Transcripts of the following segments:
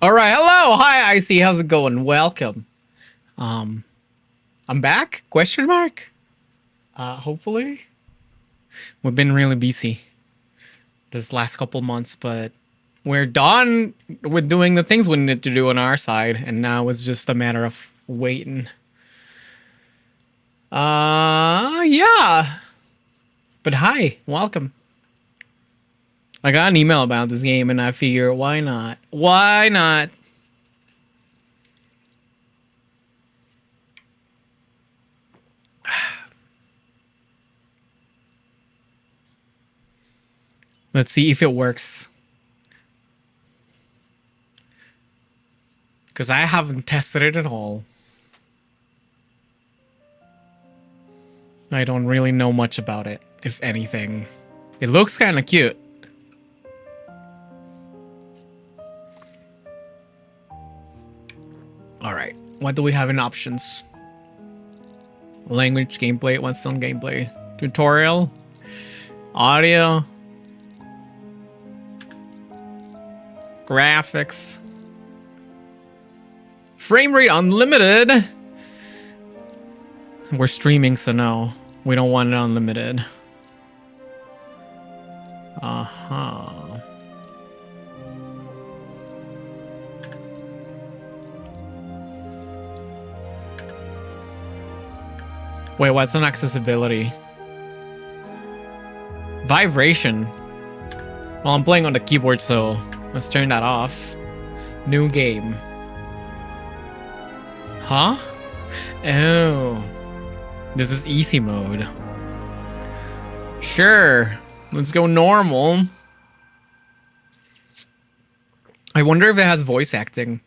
All right, hello, hi, Icy. How's it going? Welcome. I'm back? Question mark. Hopefully, we've been really busy this last couple months, but we're done with doing the things we need to do on our side, and now it's just a matter of waiting. Yeah. But hi, welcome. I got an email about this game, and I figure, why not? Why not? Let's see if it works. Because I haven't tested it at all. I don't really know much about it, if anything. It looks kind of cute. Alright, what do we have in options? Language, gameplay, what's on gameplay? Tutorial? Audio? Graphics? Frame rate unlimited? We're streaming, so no. We don't want it unlimited. Uh-huh. Wait, what's on accessibility? Vibration. Well, I'm playing on the keyboard, so let's turn that off. New game. Huh? Oh. This is easy mode. Sure. Let's go normal. I wonder if it has voice acting.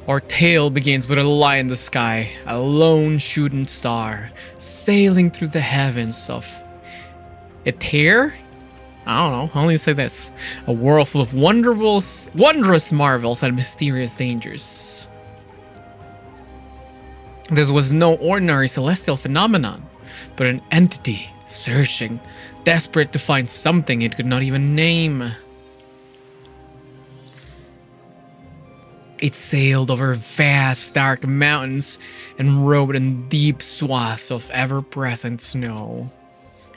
Our tale begins with a light in the sky, a lone shooting star, sailing through the heavens of Ether? I don't know, how do you say this? A world full of wondrous marvels and mysterious dangers. This was no ordinary celestial phenomenon, but an entity searching, desperate to find something it could not even name. It sailed over vast, dark mountains and rode in deep swaths of ever-present snow.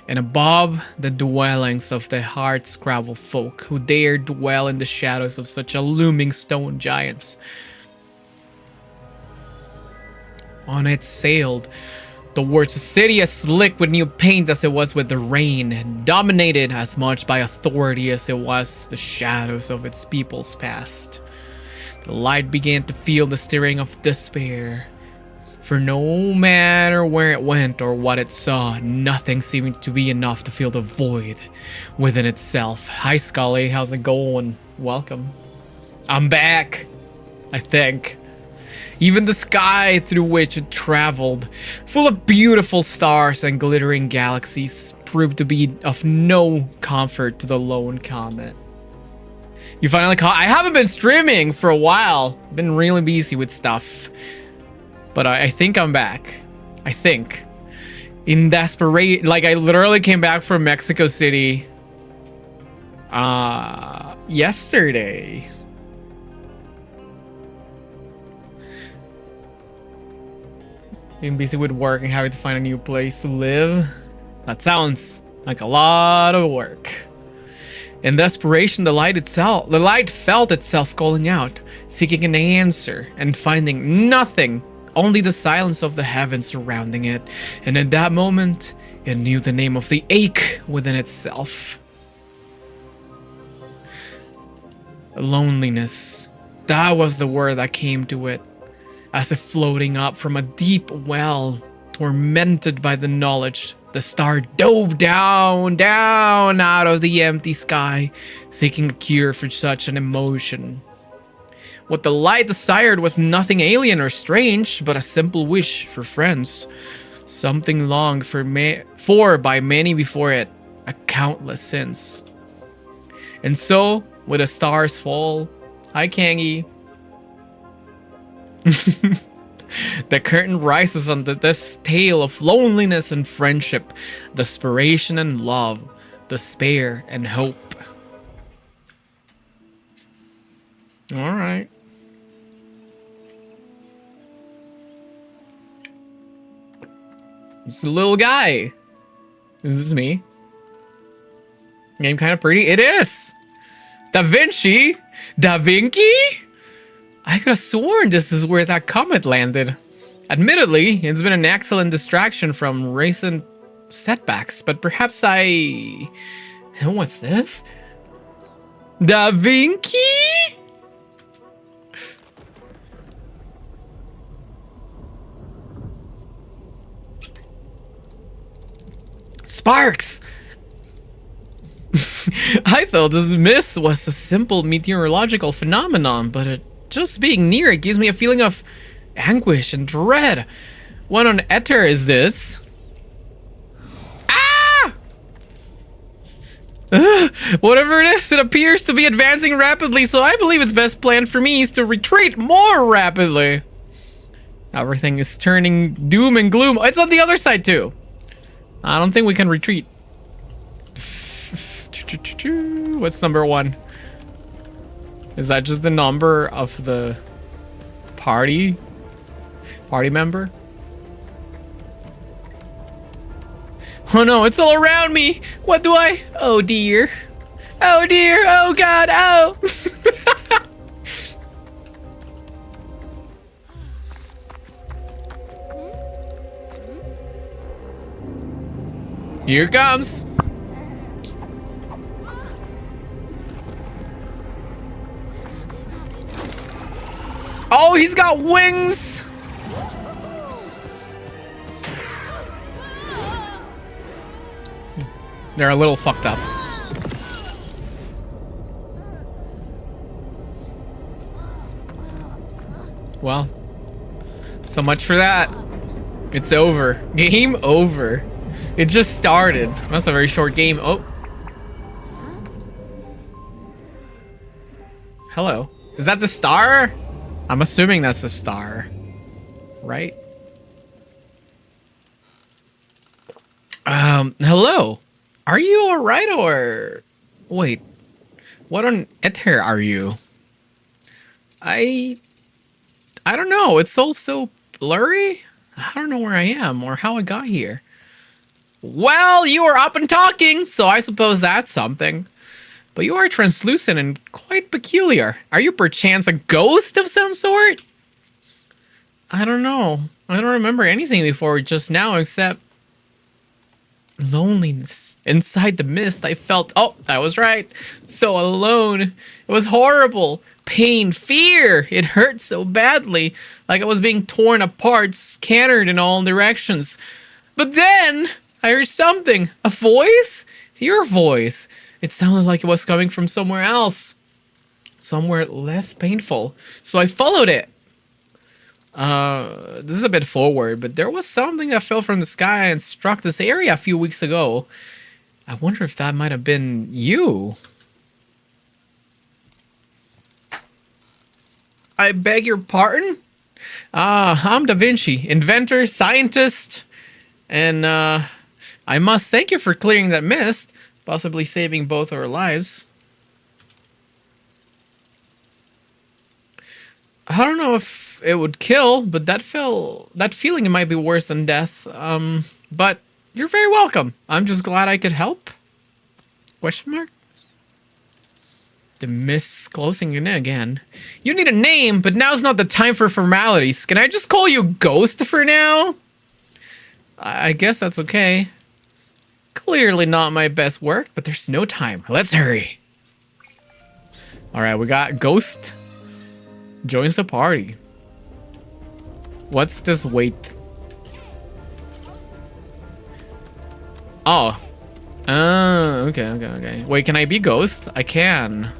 And above the dwellings of the hard-scrabble folk who dared dwell in the shadows of such a looming stone giants. On it sailed towards a city as slick with new paint as it was with the rain, dominated as much by authority as it was the shadows of its people's past. The light began to feel the stirring of despair, for no matter where it went or what it saw, nothing seemed to be enough to fill the void within itself. Hi Scully, how's it going? Welcome. I'm back, I think. Even the sky through which it traveled, full of beautiful stars and glittering galaxies, proved to be of no comfort to the lone comet. You finally caught? I haven't been streaming for a while. Been really busy with stuff. But I think I'm back. I think. In desperation, like I literally came back from Mexico City yesterday. Being busy with work and having to find a new place to live. That sounds like a lot of work. In desperation, the light felt itself calling out, seeking an answer and finding nothing, only the silence of the heavens surrounding it. And in that moment, it knew the name of the ache within itself. Loneliness. That was the word that came to it, as if floating up from a deep well, tormented by the knowledge. The star dove down out of the empty sky, seeking a cure for such an emotion. What the light desired was nothing alien or strange, but a simple wish for friends. Something longed for by many before it, a countless since. And so, with the stars fall, hi Kangi. The curtain rises onto this tale of loneliness and friendship, desperation and love, despair and hope. All right. This little guy. Is this me? Game kind of pretty. It is. Da Vinci. Da Vinci? I could have sworn this is where that comet landed. Admittedly, it's been an excellent distraction from recent setbacks, but perhaps what's this? Da Vinci? Sparks! I thought this mist was a simple meteorological phenomenon, but just being near it gives me a feeling of anguish and dread. What on ether is this? Ah! Whatever it is, it appears to be advancing rapidly, so I believe its best plan for me is to retreat more rapidly. Everything is turning doom and gloom. It's on the other side too. I don't think we can retreat. What's number 1? Is that just the number of the party member? Oh no, it's all around me. What do I? Oh dear. Oh dear. Oh god. Oh. Here it comes. Oh, he's got wings. They're a little fucked up. Well, so much for that. It's over. Game over. It just started. That's a very short game. Oh. Hello. Is that the star? I'm assuming that's the star. Right? Hello. Are you alright or... Wait. What on ether are you? I I don't know. It's all so blurry. I don't know where I am or how I got here. Well, you are up and talking, so I suppose that's something. But you are translucent and quite peculiar. Are you perchance a ghost of some sort? I don't know. I don't remember anything before just now except loneliness. Inside the mist, I felt, oh, I was right, so alone. It was horrible. Pain, fear. It hurt so badly, like I was being torn apart, scattered in all directions. But then I heard something. A voice? Your voice. It sounded like it was coming from somewhere else. Somewhere less painful. So I followed it. This is a bit forward, but there was something that fell from the sky and struck this area a few weeks ago. I wonder if that might have been you. I beg your pardon? I'm Da Vinci, inventor, scientist, and I must thank you for clearing that mist, possibly saving both our lives. I don't know if it would kill, but that feeling it might be worse than death. But you're very welcome. I'm just glad I could help. Question mark? The mist's closing in again. You need a name, but now's not the time for formalities. Can I just call you Ghost for now? I guess that's okay. Clearly not my best work, but there's no time. Let's hurry. Alright, we got Ghost joins the party. What's this wait? Oh. Okay. Wait, can I be Ghost? I can.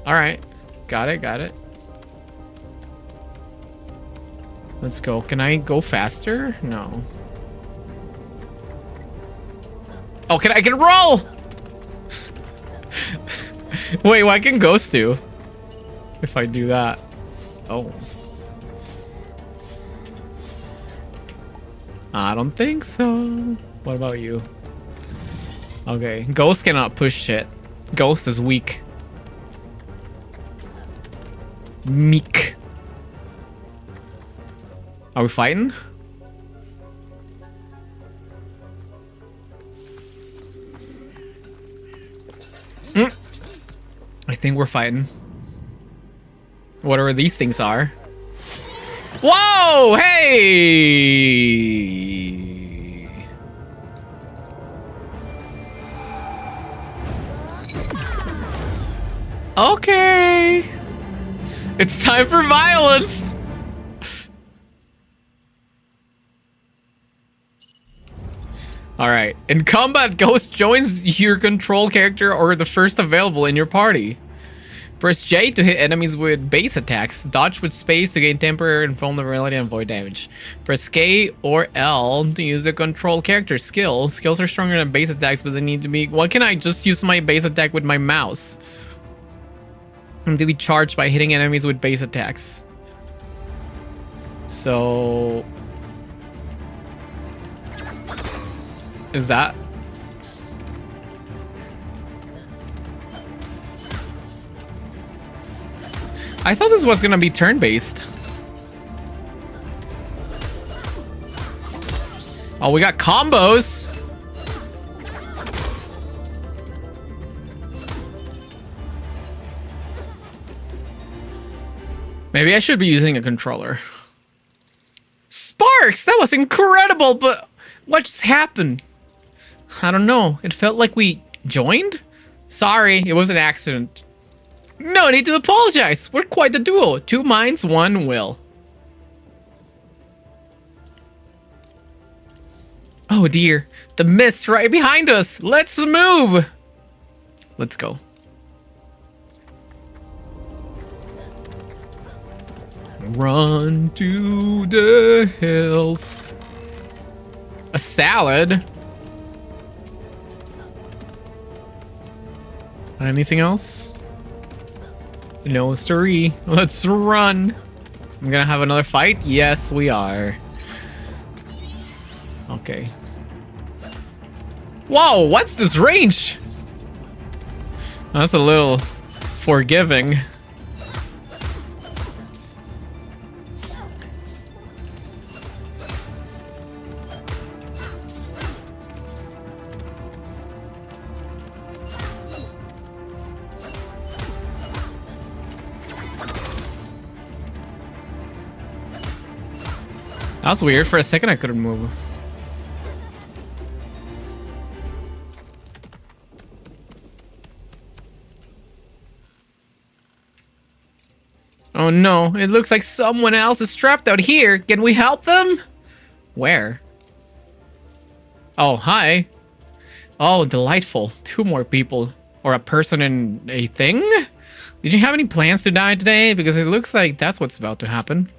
Alright. Got it. Let's go. Can I go faster? No. Oh, I can roll! Wait, what can Ghost do? If I do that. Oh. I don't think so. What about you? Okay, Ghost cannot push shit. Ghost is weak. Meek. Are we fighting? I think we're fighting. Whatever these things are. Whoa! Hey! Okay. It's time for violence. Alright. In combat, Ghost joins your control character or the first available in your party. Press J to hit enemies with base attacks. Dodge with space to gain temporary invulnerability and avoid damage. Press K or L to use a control character skill. Skills are stronger than base attacks, but they need to be... Why can't I just use my base attack with my mouse? And to be charged by hitting enemies with base attacks. So... Is that... I thought this was gonna be turn-based. Oh, we got combos. Maybe I should be using a controller. Sparks! That was incredible, but what just happened? I don't know. It felt like we joined? Sorry, it was an accident. No need to apologize. We're quite the duo. 2 minds, 1 will. Oh dear. The mist right behind us. Let's move. Let's go. Run to the hills. A salad? Anything else? No, siree. Let's run. I'm gonna have another fight? Yes, we are. Okay. Whoa, what's this range? That's a little forgiving. That was weird. For a second, I couldn't move. Oh no, it looks like someone else is trapped out here. Can we help them? Where? Oh, hi. Oh, delightful. 2 more people. Or a person and a thing? Did you have any plans to die today? Because it looks like that's what's about to happen.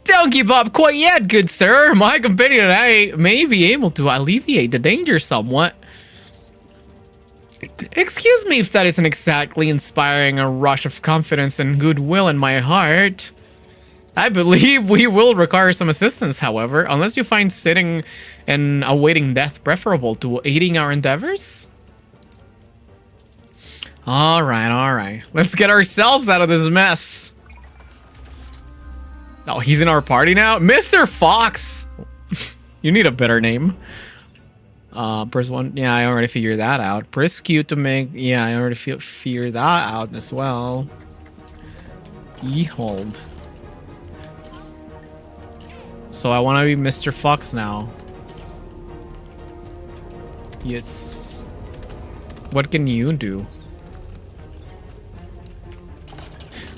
Don't give up quite yet, good sir. My companion and I may be able to alleviate the danger somewhat. Excuse me if that isn't exactly inspiring a rush of confidence and goodwill in my heart. I believe we will require some assistance, however, unless you find sitting and awaiting death preferable to aiding our endeavors. All right. Let's get ourselves out of this mess. Oh, he's in our party now? Mr. Fox! You need a better name. Press 1. Yeah, I already figured that out. Press Q to make... Yeah, I already figured that out as well. E-hold. So I want to be Mr. Fox now. Yes. What can you do?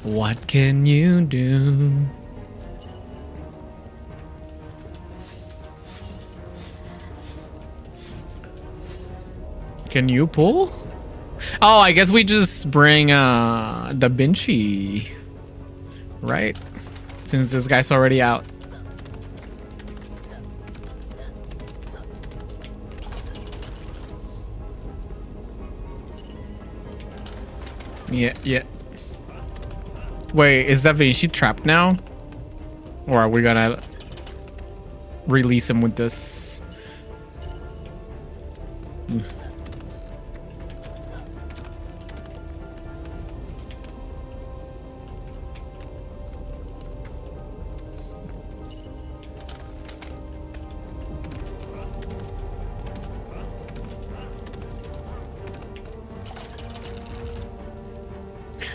What can you do? Can you pull? Oh, I guess we just bring Da Vinci, right? Since this guy's already out. Yeah. Wait, is Da Vinci trapped now? Or are we gonna release him with this?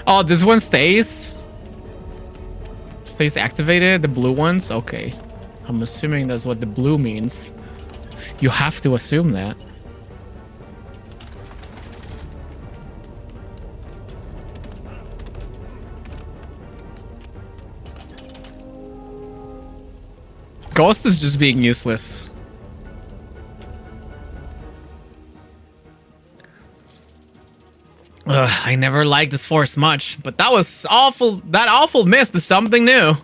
Oh, this one stays? Stays activated? The blue ones? Okay. I'm assuming that's what the blue means. You have to assume that. Ghost is just being useless. Ugh, I never liked this force much, but that was awful. That awful mist is something new.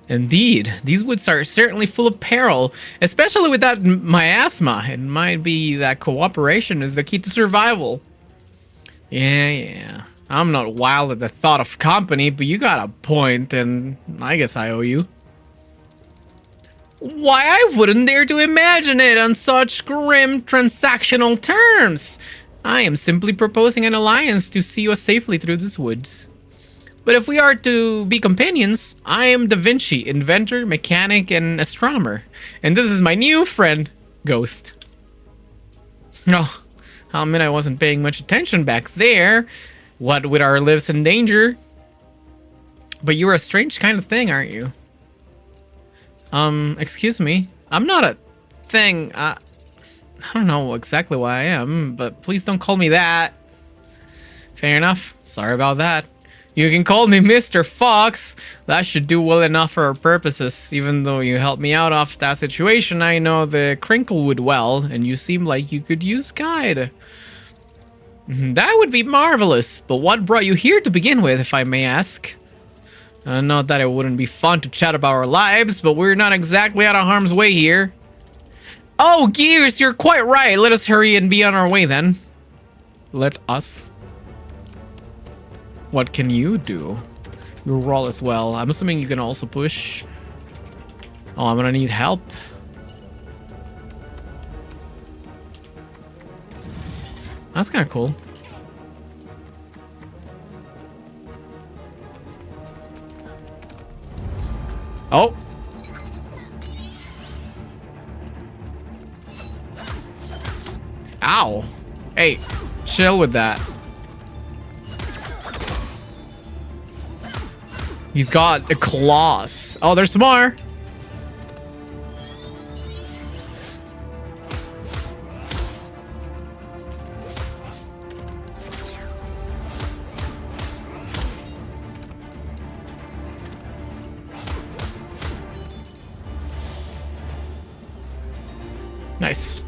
Indeed, these woods are certainly full of peril, especially with that miasma. It might be that cooperation is the key to survival. Yeah. I'm not wild at the thought of company, but you got a point, and I guess I owe you. Why, I wouldn't dare to imagine it on such grim transactional terms. I am simply proposing an alliance to see us safely through these woods. But if we are to be companions, I am Da Vinci, inventor, mechanic, and astronomer. And this is my new friend, Ghost. Oh, I'll admit I wasn't paying much attention back there. What with our lives in danger. But you're a strange kind of thing, aren't you? Excuse me. I'm not a thing. I don't know exactly what I am, but please don't call me that. Fair enough. Sorry about that. You can call me Mr. Fox. That should do well enough for our purposes. Even though you helped me out of that situation, I know the Crinklewood well, and you seem like you could use guide. That would be marvelous. But what brought you here to begin with, if I may ask? Not that it wouldn't be fun to chat about our lives, but we're not exactly out of harm's way here. Oh, Gears, you're quite right. Let us hurry and be on our way then. Let us. What can you do? You roll as well. I'm assuming you can also push. Oh, I'm gonna need help. That's kind of cool. Oh. Ow. Hey, chill with that. He's got a claws. Oh, there's some more. Nice.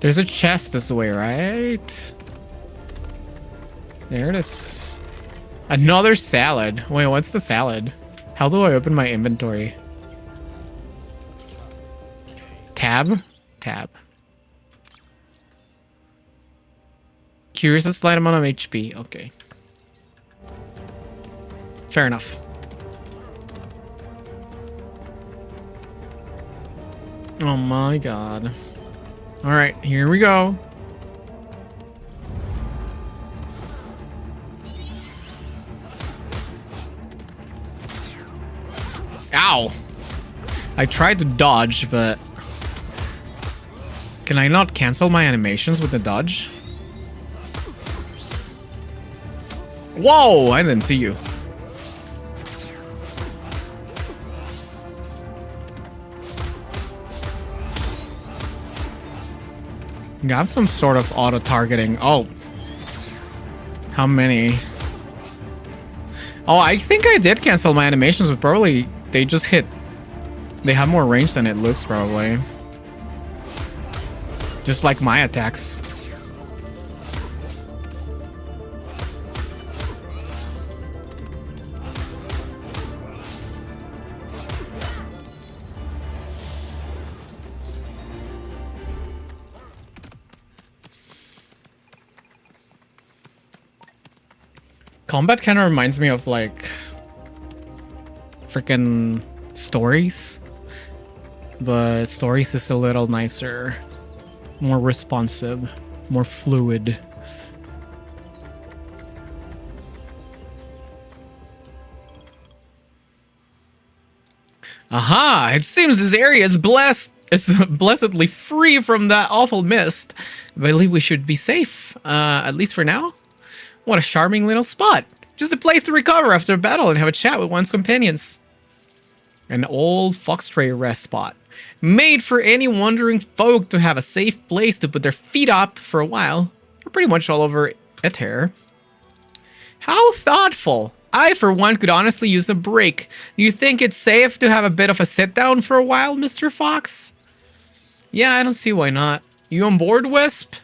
There's a chest this way, right? There it is. Another salad. Wait, what's the salad? How do I open my inventory? Tab? Tab. Cures a slight amount of HP. Okay. Fair enough. Oh my god. Alright, here we go. Ow! I tried to dodge, but... Can I not cancel my animations with the dodge? Whoa! I didn't see you. You have some sort of auto-targeting. Oh. How many? Oh, I think I did cancel my animations, but probably they just hit... They have more range than it looks, probably. Just like my attacks. Combat kind of reminds me of like freaking Stories, but Stories is a little nicer, more responsive, more fluid. Aha! It seems this area is blessedly free from that awful mist. I believe we should be safe, at least for now. What a charming little spot. Just a place to recover after a battle and have a chat with one's companions. An old foxtrot rest spot. Made for any wandering folk to have a safe place to put their feet up for a while. We're pretty much all over it here. How thoughtful. I, for one, could honestly use a break. Do you think it's safe to have a bit of a sit down for a while, Mr. Fox? Yeah, I don't see why not. You on board, Wisp?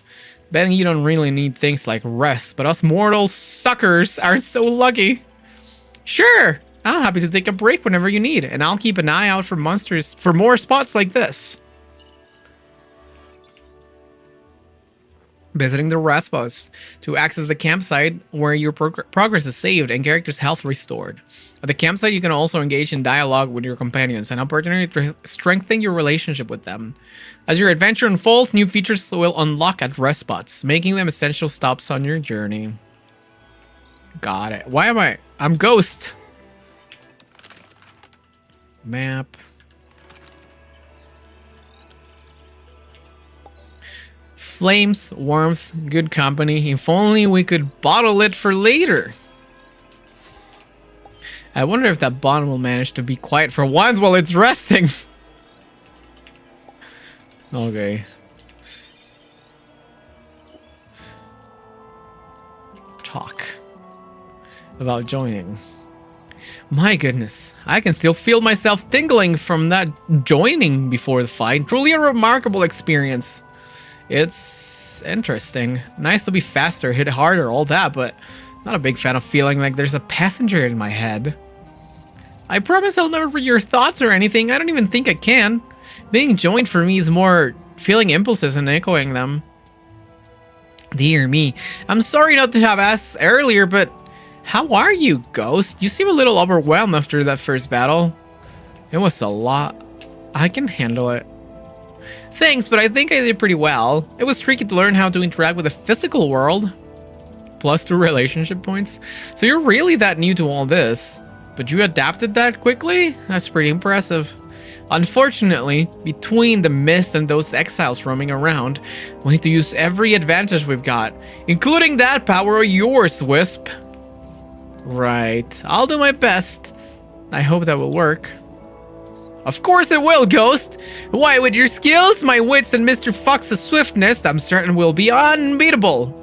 Betting you don't really need things like rest, but us mortal suckers aren't so lucky. Sure, I'm happy to take a break whenever you need, and I'll keep an eye out for monsters for more spots like this. Visiting the rest post to access the campsite where your progress is saved and character's health restored. At the campsite, you can also engage in dialogue with your companions, an opportunity to strengthen your relationship with them. As your adventure unfolds, new features will unlock at rest spots, making them essential stops on your journey. Got it. Why am I'm Ghost. Map. Flames, warmth, good company. If only we could bottle it for later. I wonder if that bond will manage to be quiet for once while it's resting. Okay. Talk about joining. My goodness, I can still feel myself tingling from that joining before the fight. Truly a remarkable experience. It's interesting. Nice to be faster, hit harder, all that, but not a big fan of feeling like there's a passenger in my head. I promise I'll never read your thoughts or anything. I don't even think I can. Being joined for me is more feeling impulses and echoing them. Dear me. I'm sorry not to have asked earlier, but how are you, Ghost? You seem a little overwhelmed after that first battle. It was a lot. I can handle it. Thanks, but I think I did pretty well. It was tricky to learn how to interact with the physical world. +2 relationship points. So you're really that new to all this. But you adapted that quickly? That's pretty impressive. Unfortunately, between the mist and those exiles roaming around, we need to use every advantage we've got, including that power of yours, Wisp. Right. I'll do my best. I hope that will work. Of course it will, Ghost. Why, with your skills, my wits, and Mr. Fox's swiftness, I'm certain we'll be unbeatable.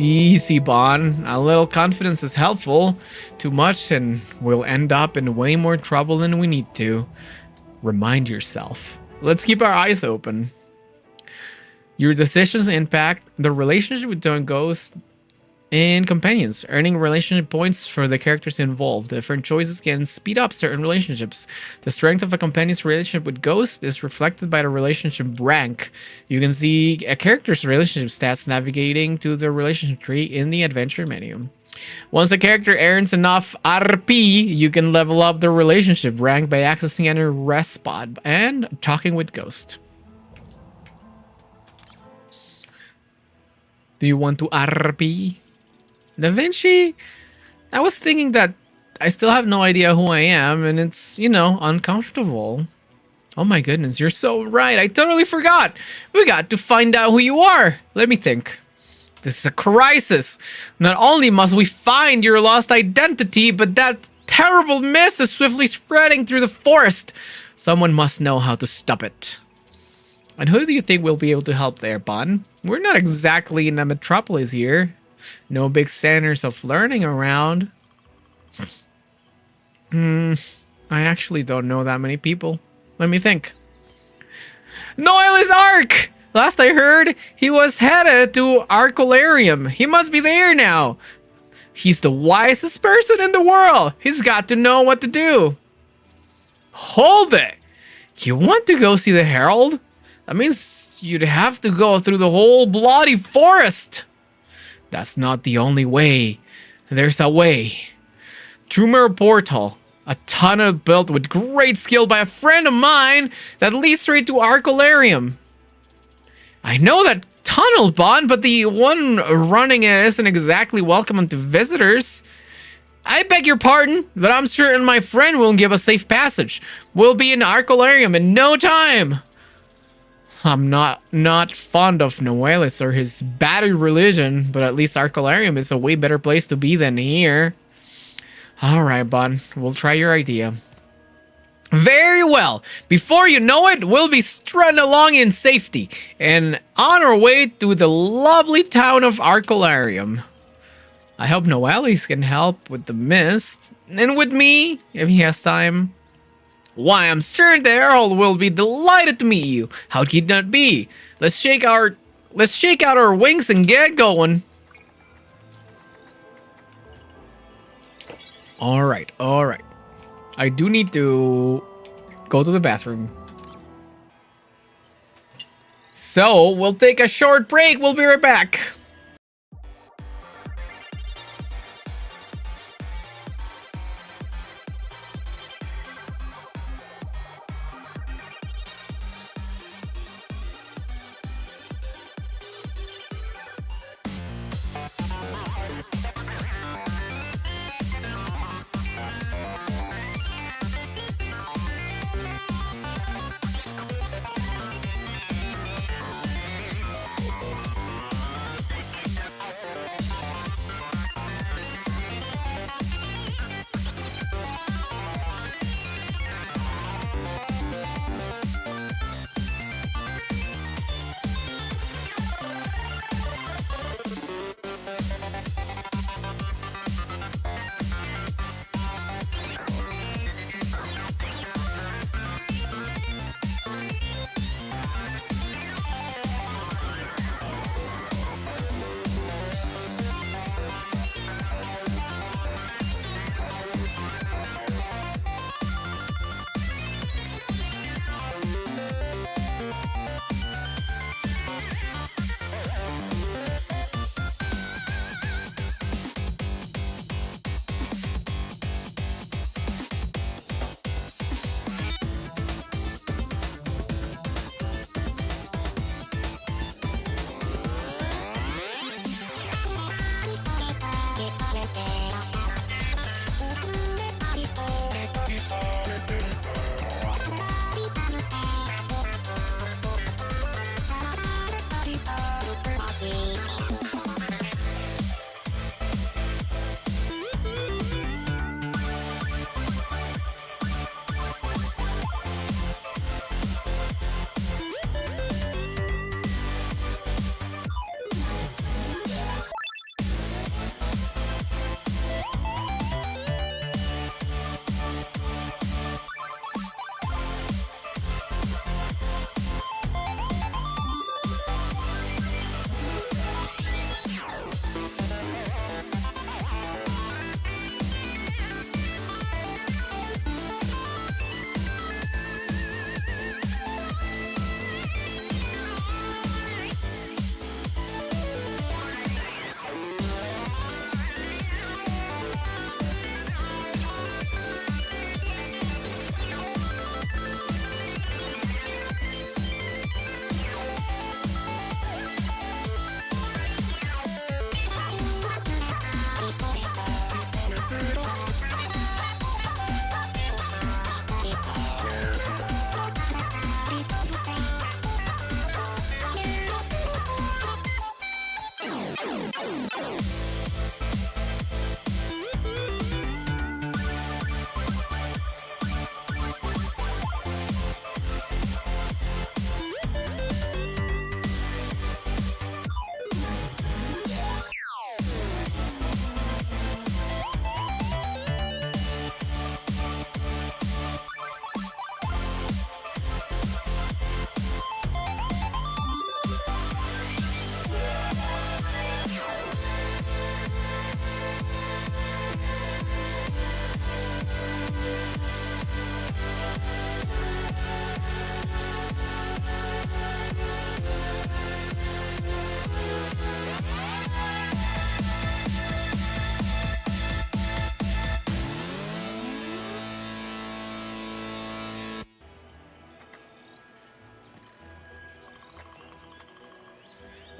Easy, Bon. A little confidence is helpful. Too much and we'll end up in way more trouble than we need to. Remind yourself. Let's keep our eyes open. Your decisions impact the relationship between ghosts and companions, earning relationship points for the characters involved. Different choices can speed up certain relationships. The strength of a companion's relationship with ghosts is reflected by the relationship rank. You can see a character's relationship stats navigating to the relationship tree in the adventure menu. Once the character earns enough RP, you can level up the relationship rank by accessing any rest spot and talking with ghost. Do you want to RP? Da Vinci, I was thinking that I still have no idea who I am, and it's, you know, uncomfortable. Oh my goodness, you're so right. I totally forgot. We got to find out who you are. Let me think. This is a crisis. Not only must we find your lost identity, but that terrible mist is swiftly spreading through the forest. Someone must know how to stop it. And who do you think will be able to help there, Bon? We're not exactly in a metropolis here. No big centers of learning around. I actually don't know that many people. Let me think. Noel Ark! Last I heard, he was headed to Arcolarium. He must be there now. He's the wisest person in the world. He's got to know what to do. Hold it! You want to go see the Herald? That means you'd have to go through the whole bloody forest. That's not the only way. There's a way. Through Mirror Portal, a tunnel built with great skill by a friend of mine that leads straight to Arcolarium. I know that tunnel, Bon, but the one running it isn't exactly welcoming to visitors. I beg your pardon, but I'm certain my friend will give us safe passage. We'll be in Arcolarium in no time. I'm not fond of Noelis or his battery religion, but at least Arcolarium is a way better place to be than here. Alright, Bon, we'll try your idea. Very well. Before you know it, we'll be strutting along in safety and on our way to the lovely town of Arcolarium. I hope Noelis can help with the mist, and with me, if he has time. Why, I'm certain the Herald will be delighted to meet you. How could that be? Let's shake out our wings and get going. All right. I do need to go to the bathroom. So, we'll take a short break. We'll be right back.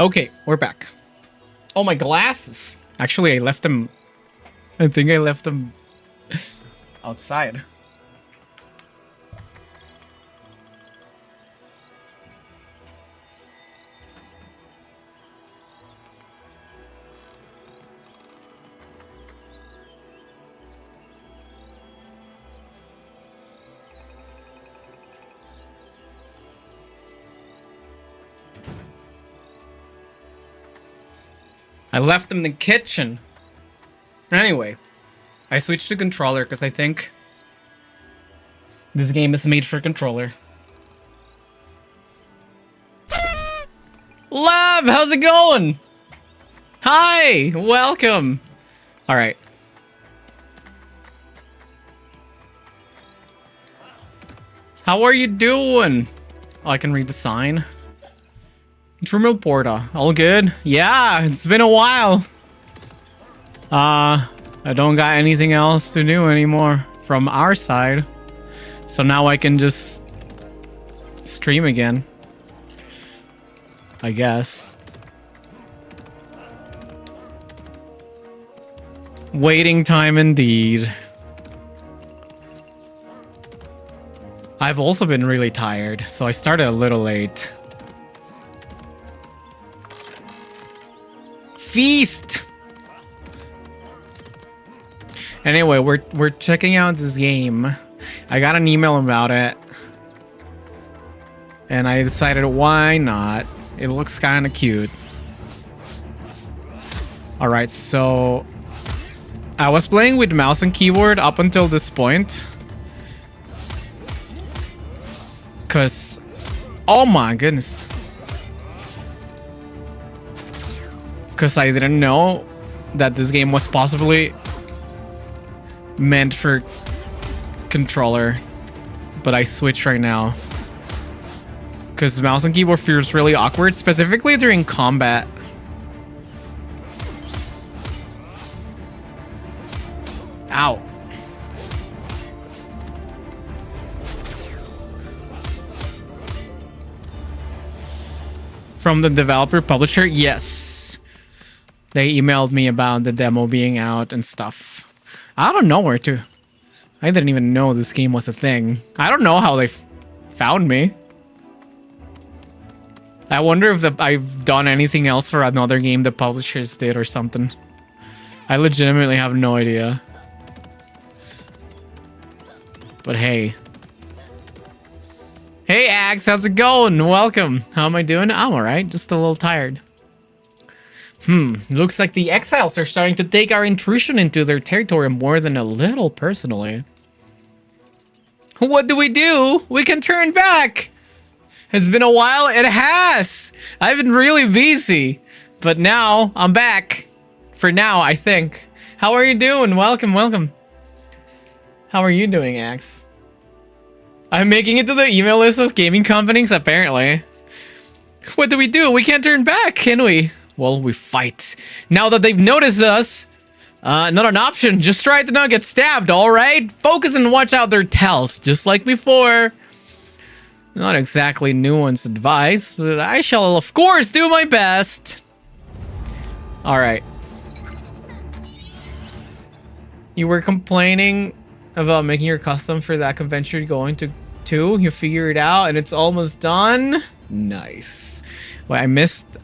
Okay, we're back. Oh, my glasses. Actually, I left them... I think I left them outside. I left them in the kitchen. Anyway, I switched to controller because I think this game is made for controller. Love, how's it going? Hi, welcome. All right. How are you doing? Oh, I can read the sign. Terminal Porta, all good? Yeah, it's been a while. I don't got anything else to do anymore from our side. So now I can just stream again. I guess. Waiting time indeed. I've also been really tired, so I started a little late. Feast! Anyway, we're checking out this game. I got an email about it. And I decided why not? It looks kind of cute. Alright, so I was playing with mouse and keyboard up until this point. Cause oh my goodness. Because I didn't know that this game was possibly meant for controller, but I switch right now because mouse and keyboard feels really awkward, specifically during combat. Ow. From the developer publisher, yes. They emailed me about the demo being out and stuff. I don't know where to. I didn't even know this game was a thing. I don't know how they found me. I wonder if I've done anything else for another game the publishers did or something. I legitimately have no idea. But hey. Hey Axe, how's it going? Welcome. How am I doing? I'm alright, just a little tired. Looks like the exiles are starting to take our intrusion into their territory more than a little personally. What do? We can turn back! It's been a while. It has! I've been really busy. But now, I'm back. For now, I think. How are you doing? Welcome, welcome. How are you doing, Axe? I'm making it to the email list of gaming companies, apparently. What do? We can't turn back, can we? Well, we fight. Now that they've noticed us, not an option. Just try to not get stabbed, alright? Focus and watch out their tells, just like before. Not exactly nuanced advice, but I shall, of course, do my best. Alright. You were complaining about making your custom for that convention you're going to. You figured it out, and it's almost done? Nice. Well, I missed...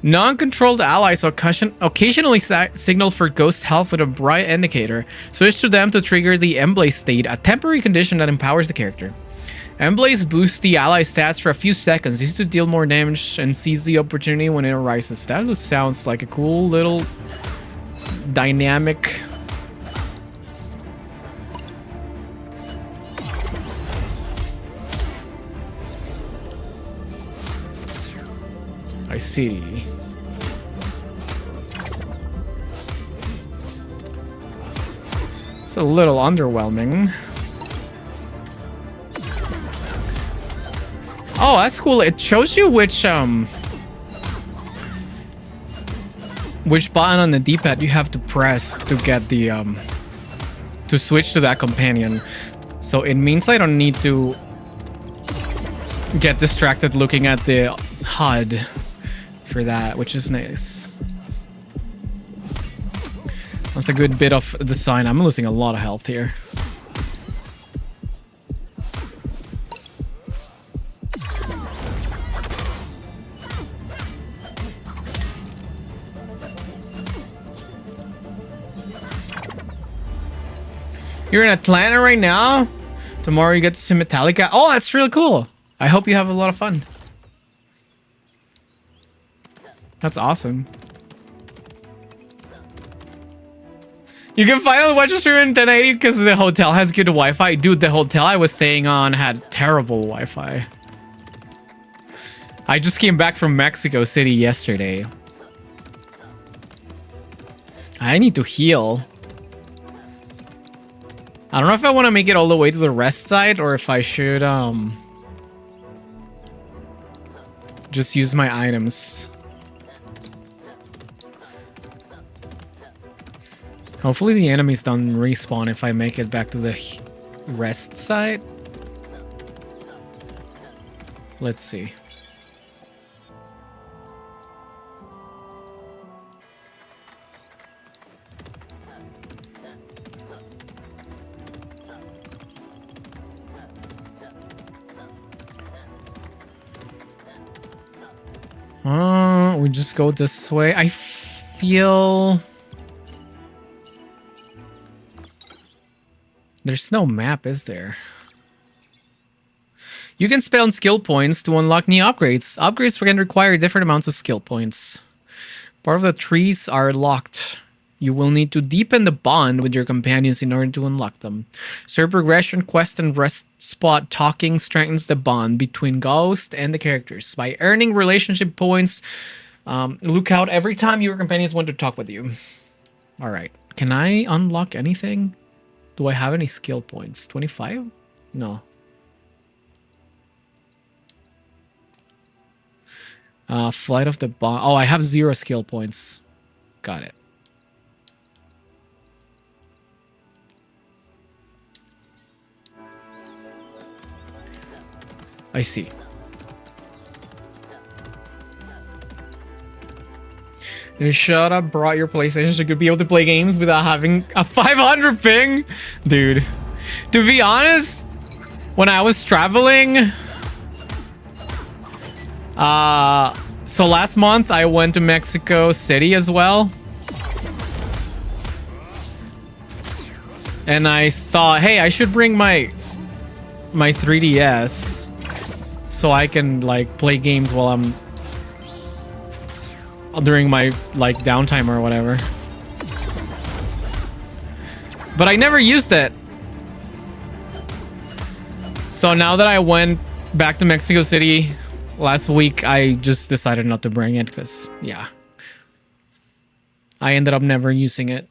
Non-controlled allies occasionally signal for ghost health with a bright indicator. Switch to them to trigger the Emblaze state, a temporary condition that empowers the character. Emblaze boosts the ally stats for a few seconds, used to deal more damage and seize the opportunity when it arises. That just sounds like a cool little dynamic. I see. It's a little underwhelming. Oh, that's cool. It shows you which button on the D-pad you have to press to get the to switch to that companion. So it means I don't need to get distracted looking at the HUD for that, which is nice. That's a good bit of design. I'm losing a lot of health here. You're in Atlanta right now? Tomorrow you get to see Metallica? Oh, that's really cool. I hope you have a lot of fun. That's awesome. You can finally watch a stream in 1080 because the hotel has good Wi-Fi. Dude, the hotel I was staying on had terrible Wi-Fi. I just came back from Mexico City yesterday. I need to heal. I don't know if I want to make it all the way to the rest side or if I should just use my items. Hopefully the enemies don't respawn if I make it back to the rest side. Let's see. We just go this way. I feel there's no map, is there? You can spend skill points to unlock new upgrades. Upgrades can require different amounts of skill points. Part of the trees are locked. You will need to deepen the bond with your companions in order to unlock them. Serve progression, quest, and rest spot talking strengthens the bond between Ghost and the characters. By earning relationship points, look out every time your companions want to talk with you. Alright. Can I unlock anything? Do I have any skill points? 25? No. Flight of the Bond. Oh, I have 0 skill points. Got it. I see. You should have brought your PlayStation so you could be able to play games without having a 500 ping. Dude, to be honest, when I was traveling, so last month I went to Mexico City as well. And I thought, hey, I should bring my 3DS so I can like play games while I'm during my like downtime or whatever. But I never used it. So now that I went back to Mexico City last week, I just decided not to bring it because, yeah, I ended up never using it.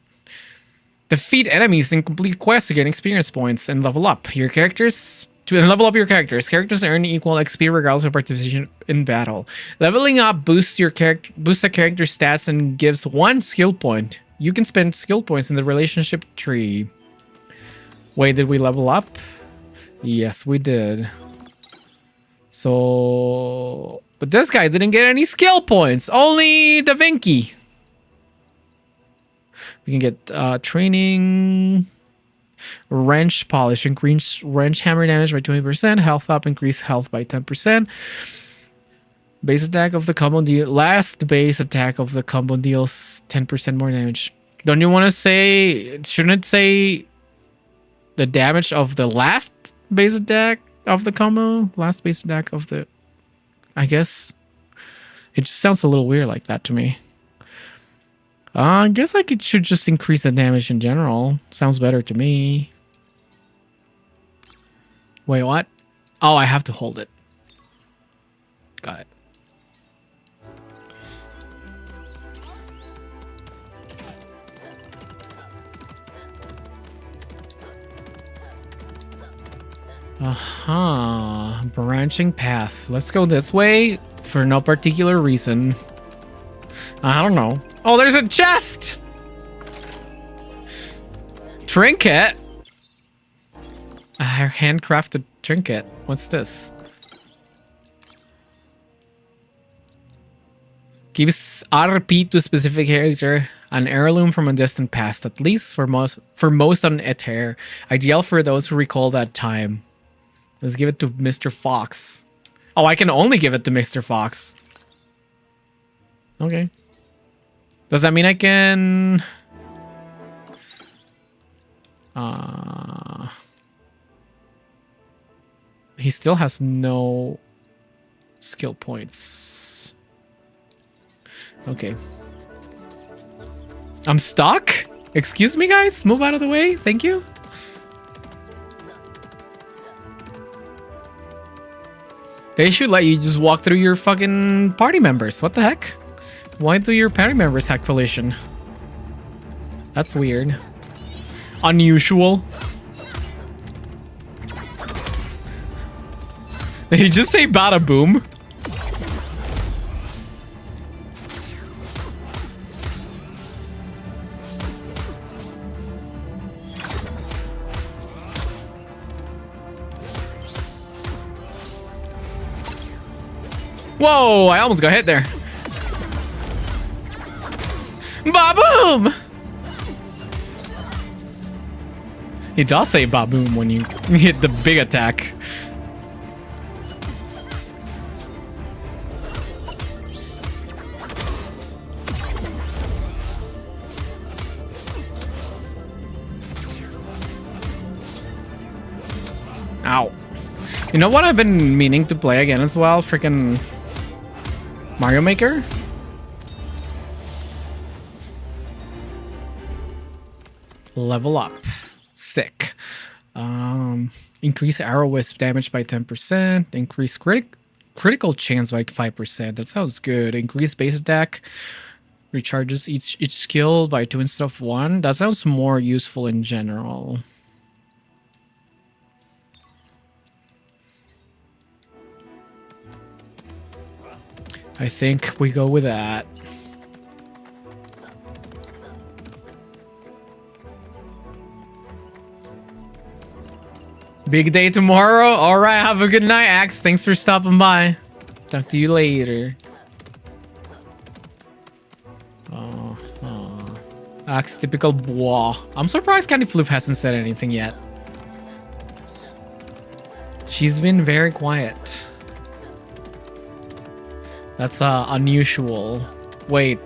Defeat enemies in complete quests to gain experience points and level up your characters. Level up your characters. Characters earn equal XP regardless of participation in battle. Leveling up boosts the character stats and gives 1 skill point. You can spend skill points in the relationship tree. Wait, did we level up? Yes, we did. So, but this guy didn't get any skill points. Only Da Vinci. We can get training. Wrench polish. Increase wrench hammer damage by 20%. Health up. Increase health by 10%. Base attack of the combo deal. Last base attack of the combo deals 10% more damage. Don't you want to say... Shouldn't it say... the damage of the last base attack of the combo? Last base attack of the... I guess... It just sounds a little weird like that to me. I guess should just increase the damage in general. Sounds better to me. Wait, what? Oh, I have to hold it. Got it. Aha. Branching path. Let's go this way for no particular reason. I don't know. Oh, there's a chest! Trinket? A handcrafted trinket. What's this? Gives RP to a specific character, an heirloom from a distant past, at least for most on Ether. Ideal for those who recall that time. Let's give it to Mr. Fox. Oh, I can only give it to Mr. Fox. Okay. Does that mean I can... He still has no skill points. Okay. I'm stuck? Excuse me, guys? Move out of the way. Thank you. They should let you just walk through your fucking party members. What the heck? Why do your party members have collision? That's weird. Unusual. Did he just say bada boom? Whoa, I almost got hit there. Ba-boom! He does say ba-boom when you hit the big attack. Ow. You know what I've been meaning to play again as well? Freaking Mario Maker? Level up. Sick. Increase arrow wisp damage by 10%. Increase critical chance by 5%. That sounds good. Increase base attack. Recharges each skill by 2 instead of 1. That sounds more useful in general. I think we go with that. Big day tomorrow. All right, have a good night, Axe. Thanks for stopping by. Talk to you later. Axe, typical bois. I'm surprised Candy Floof hasn't said anything yet. She's been very quiet. That's unusual. Wait.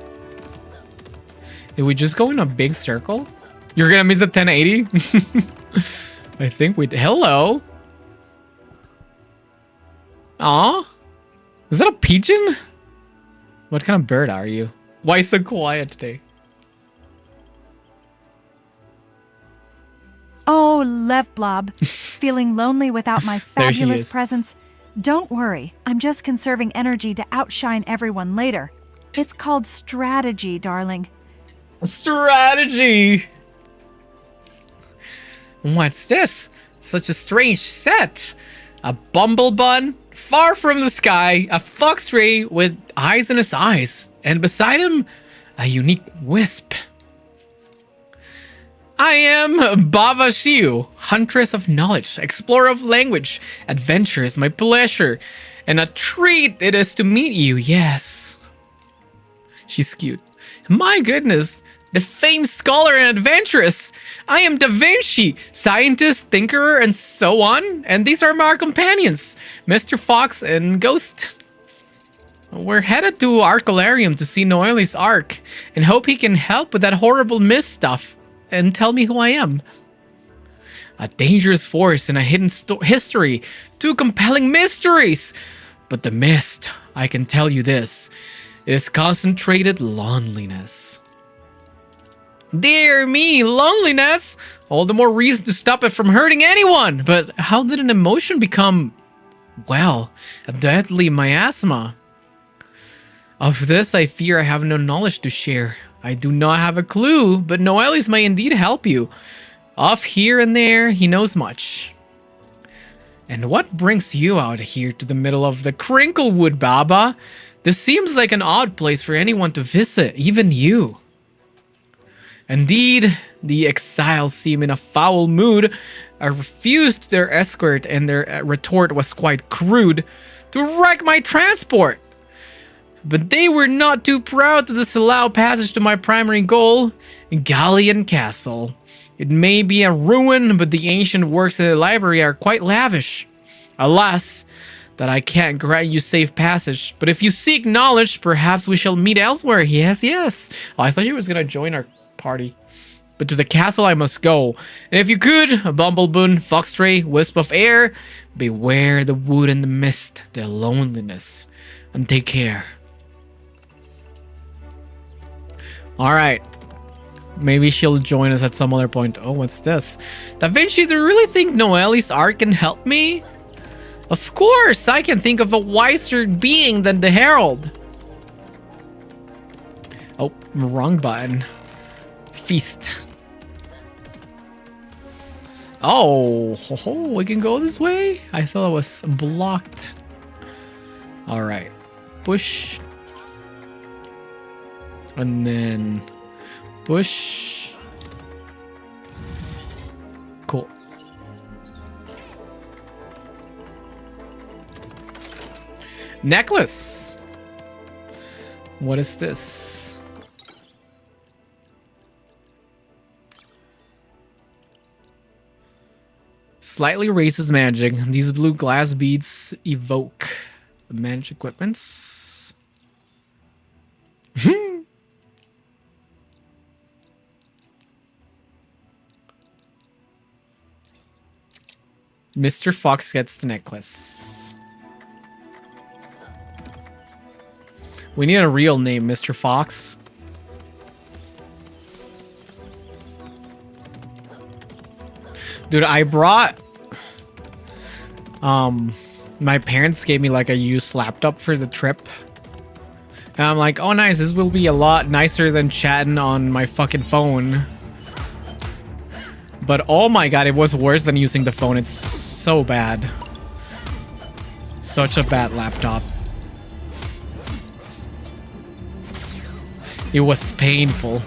Did we just go in a big circle? You're gonna miss the 1080? I think we... Hello? Aw? Is that a pigeon? What kind of bird are you? Why so quiet today? Oh, Levblob. Feeling lonely without my fabulous presence? Don't worry, I'm just conserving energy to outshine everyone later. It's called strategy, darling. Strategy! What's this? Such a strange set. A bumblebun, far from the sky, a foxray with eyes in his eyes, and beside him, a unique wisp. I am Bava Shiu, huntress of knowledge, explorer of language. Adventure is my pleasure, and a treat it is to meet you, yes. She's cute. My goodness, the famed scholar and adventuress. I am Da Vinci, scientist, thinker, and so on. And these are my companions, Mr. Fox and Ghost. We're headed to Arcolarium to see Noelli's Ark, and hope he can help with that horrible mist stuff. And tell me who I am. A dangerous force and a hidden history. 2 compelling mysteries. But the mist, I can tell you this. It is concentrated loneliness. Dear me, loneliness! All the more reason to stop it from hurting anyone. But how did an emotion become, well, a deadly miasma? Of this, I fear I have no knowledge to share. I do not have a clue, but Noelis may indeed help you. Off here and there, he knows much. And what brings you out here to the middle of the Crinklewood, Baba? This seems like an odd place for anyone to visit, even you. Indeed, the exiles seem in a foul mood. I refused their escort, and their retort was quite crude. To wreck my transport! but they were not too proud to disallow passage to my primary goal, Galleon Castle. It may be a ruin, but the ancient works in the library are quite lavish. Alas, that I can't grant you safe passage, but if you seek knowledge, perhaps we shall meet elsewhere. Yes, yes. Oh, I thought you was gonna join our party. But to the castle I must go. And if you could, a bumbleboon, foxstray, wisp of air, beware the wood and the mist, the loneliness, and take care. Alright. Maybe she'll join us at some other point. Oh, what's this? Da Vinci, do you really think Noelle's art can help me? Of course, I can think of a wiser being than the Herald. Oh, wrong button. Feast. Oh, we can go this way? I thought it was blocked. All right. Push. And then push. Cool. Necklace. What is this? Slightly raises magic. These blue glass beads evoke magic equipments. Mr. Fox gets the necklace. We need a real name, Mr. Fox. Dude, I brought... my parents gave me like a used laptop for the trip. And I'm like, oh nice, this will be a lot nicer than chatting on my fucking phone. But oh my god, it was worse than using the phone. It's so bad. Such a bad laptop. It was painful.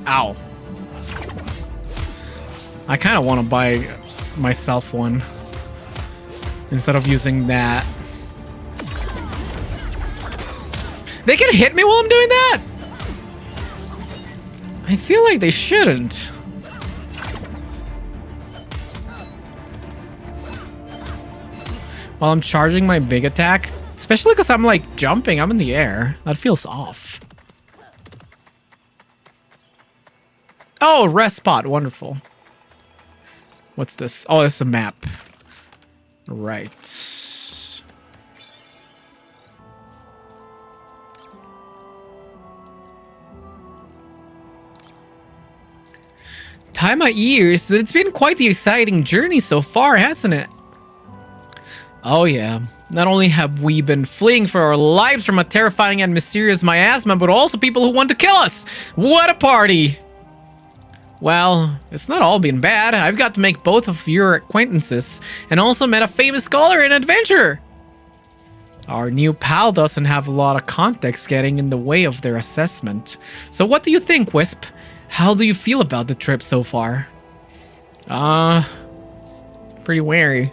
Ow. I kind of want to buy myself one instead of using that. They can hit me while I'm doing that? I feel like they shouldn't. While I'm charging my big attack, especially because I'm like jumping, I'm in the air. That feels off. Oh, rest spot, wonderful. What's this? Oh, this is a map. Right. Tie my ears, but it's been quite the exciting journey so far, hasn't it? Oh yeah. Not only have we been fleeing for our lives from a terrifying and mysterious miasma, but also people who want to kill us. What a party! Well, it's not all been bad. I've got to make both of your acquaintances and also met a famous scholar and adventurer. Our new pal doesn't have a lot of context getting in the way of their assessment. So what do you think, Wisp? How do you feel about the trip so far? Pretty wary.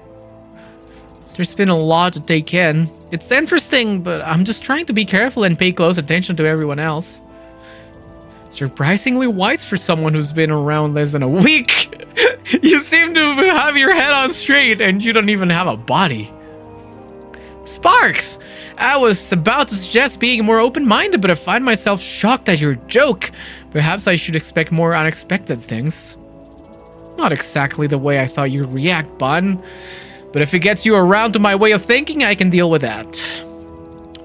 There's been a lot to take in. It's interesting, but I'm just trying to be careful and pay close attention to everyone else. Surprisingly wise for someone who's been around less than a week. You seem to have your head on straight and you don't even have a body. Sparks! I was about to suggest being more open-minded, but I find myself shocked at your joke. Perhaps I should expect more unexpected things. Not exactly the way I thought you'd react, Bun. But if it gets you around to my way of thinking, I can deal with that.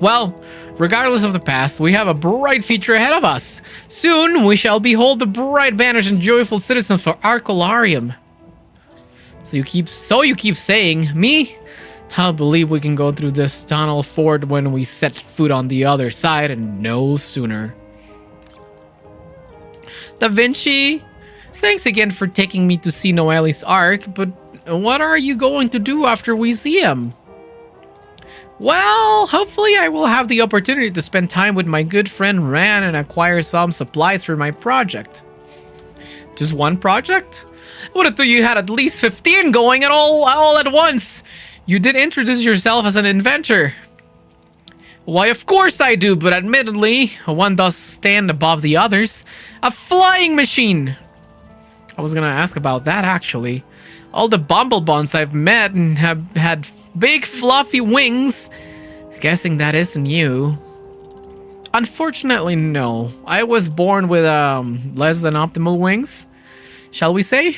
Well, regardless of the past, we have a bright future ahead of us. Soon, we shall behold the bright banners and joyful citizens for Arcolarium. So you keep saying, me? I believe we can go through this tunnel forward when we set foot on the other side, and no sooner. Da Vinci, thanks again for taking me to see Noelle's Ark, but what are you going to do after we see him? Well, hopefully I will have the opportunity to spend time with my good friend Ran and acquire some supplies for my project. Just one project? I would have thought you had at least 15 going at all at once. You did introduce yourself as an inventor. Why, of course I do, but admittedly, one does stand above the others. A flying machine! I was gonna ask about that, actually. All the Bumblebuns I've met and have had big fluffy wings. Guessing that isn't you. Unfortunately, no. I was born with less than optimal wings, shall we say?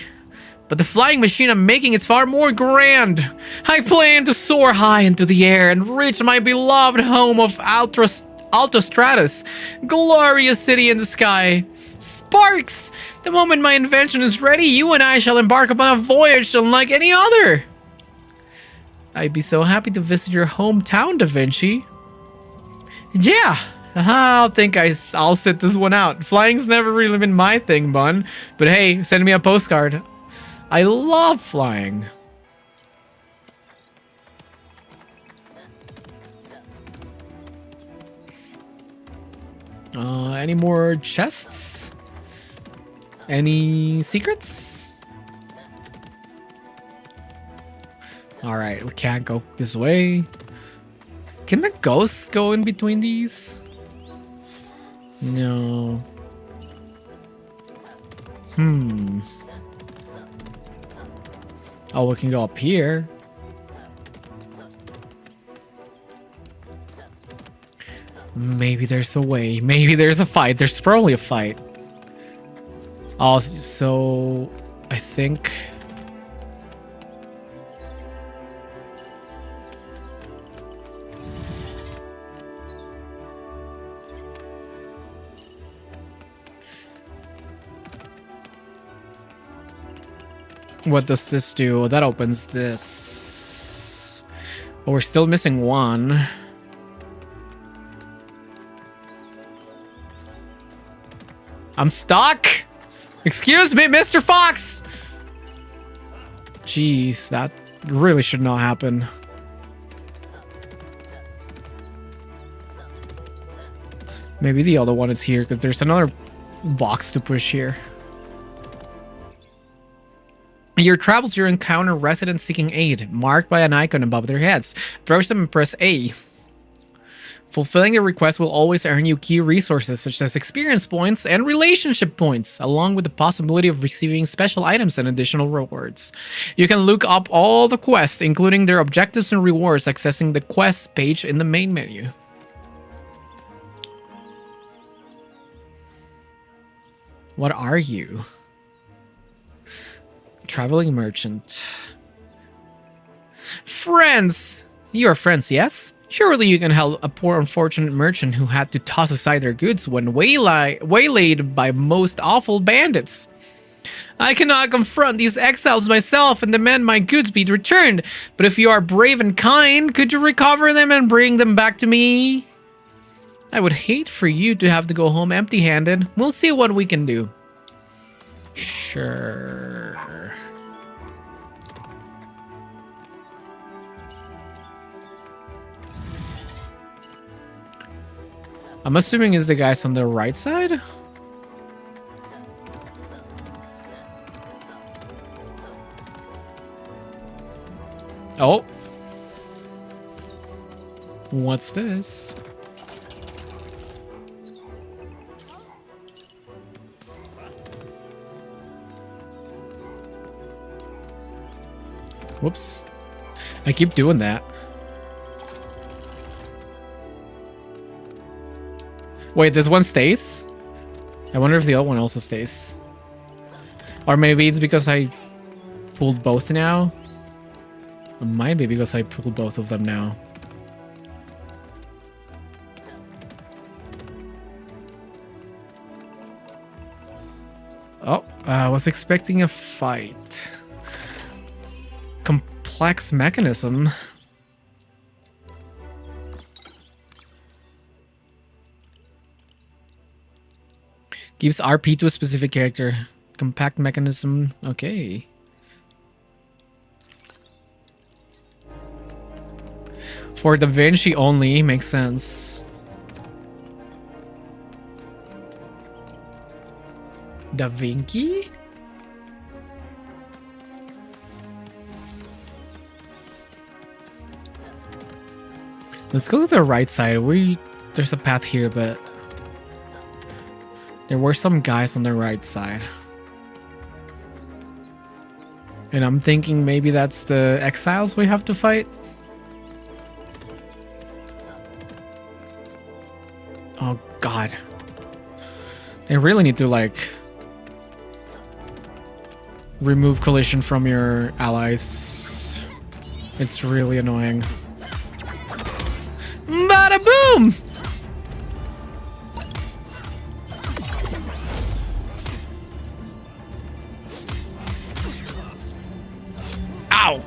But the flying machine I'm making is far more grand. I plan to soar high into the air and reach my beloved home of Altostratus, glorious city in the sky. Sparks! The moment my invention is ready, you and I shall embark upon a voyage unlike any other. I'd be so happy to visit your hometown, Da Vinci. Yeah, I'll think I'll sit this one out. Flying's never really been my thing, Bun. But hey, send me a postcard. I love flying. Any more chests? Any secrets? Alright, we can't go this way. Can the ghosts go in between these? No. Oh, we can go up here. Maybe there's a way. Maybe there's a fight. There's probably a fight. Oh, so I think... What does this do? That opens this. Oh, we're still missing one. I'm stuck! Excuse me, Mr. Fox! Jeez, that really should not happen. Maybe the other one is here, because there's another box to push here. In your travels, you encounter residents seeking aid, marked by an icon above their heads. Approach them and press A. Fulfilling the request will always earn you key resources such as experience points and relationship points, along with the possibility of receiving special items and additional rewards. You can look up all the quests, including their objectives and rewards, accessing the quests page in the main menu. What are you? Traveling merchant. Friends! You are friends, yes? Surely you can help a poor unfortunate merchant who had to toss aside their goods when waylaid by most awful bandits. I cannot confront these exiles myself and demand my goods be returned, but if you are brave and kind, could you recover them and bring them back to me? I would hate for you to have to go home empty-handed. We'll see what we can do. Sure. I'm assuming it's the guys on the right side? Oh. What's this? Whoops. I keep doing that. Wait, this one stays? I wonder if the other one also stays. Or maybe it's because I pulled both now. It might be because I pulled both of them now. Oh, I was expecting a fight. Complex mechanism. Gives RP to a specific character. Compact mechanism. Okay. For Da Vinci only. Makes sense. Da Vinci? Let's go to the right side. There's a path here, but there were some guys on the right side. And I'm thinking maybe that's the exiles we have to fight. Oh god. They really need to like remove collision from your allies. It's really annoying. Bada boom! Ow!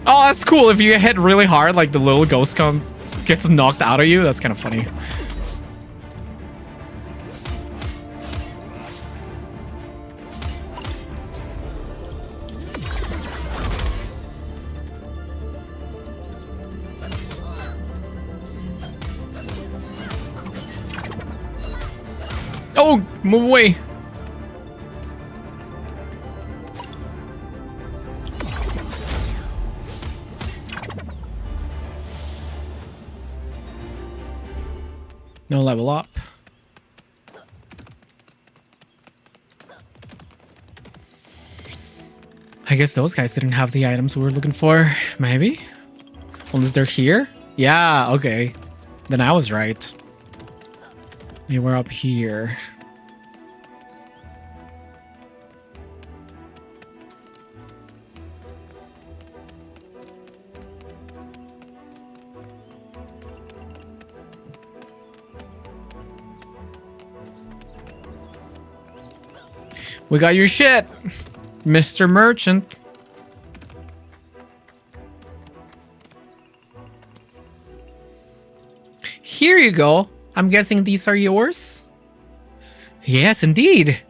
Oh, that's cool. If you hit really hard, like the little ghost gets knocked out of you. That's kind of funny. Oh, move away. No level up. I guess those guys didn't have the items we were looking for. Maybe? Unless they're here? Yeah, okay. Then I was right. They were up here. We got your shit, Mr. Merchant. Here you go. I'm guessing these are yours? Yes, indeed.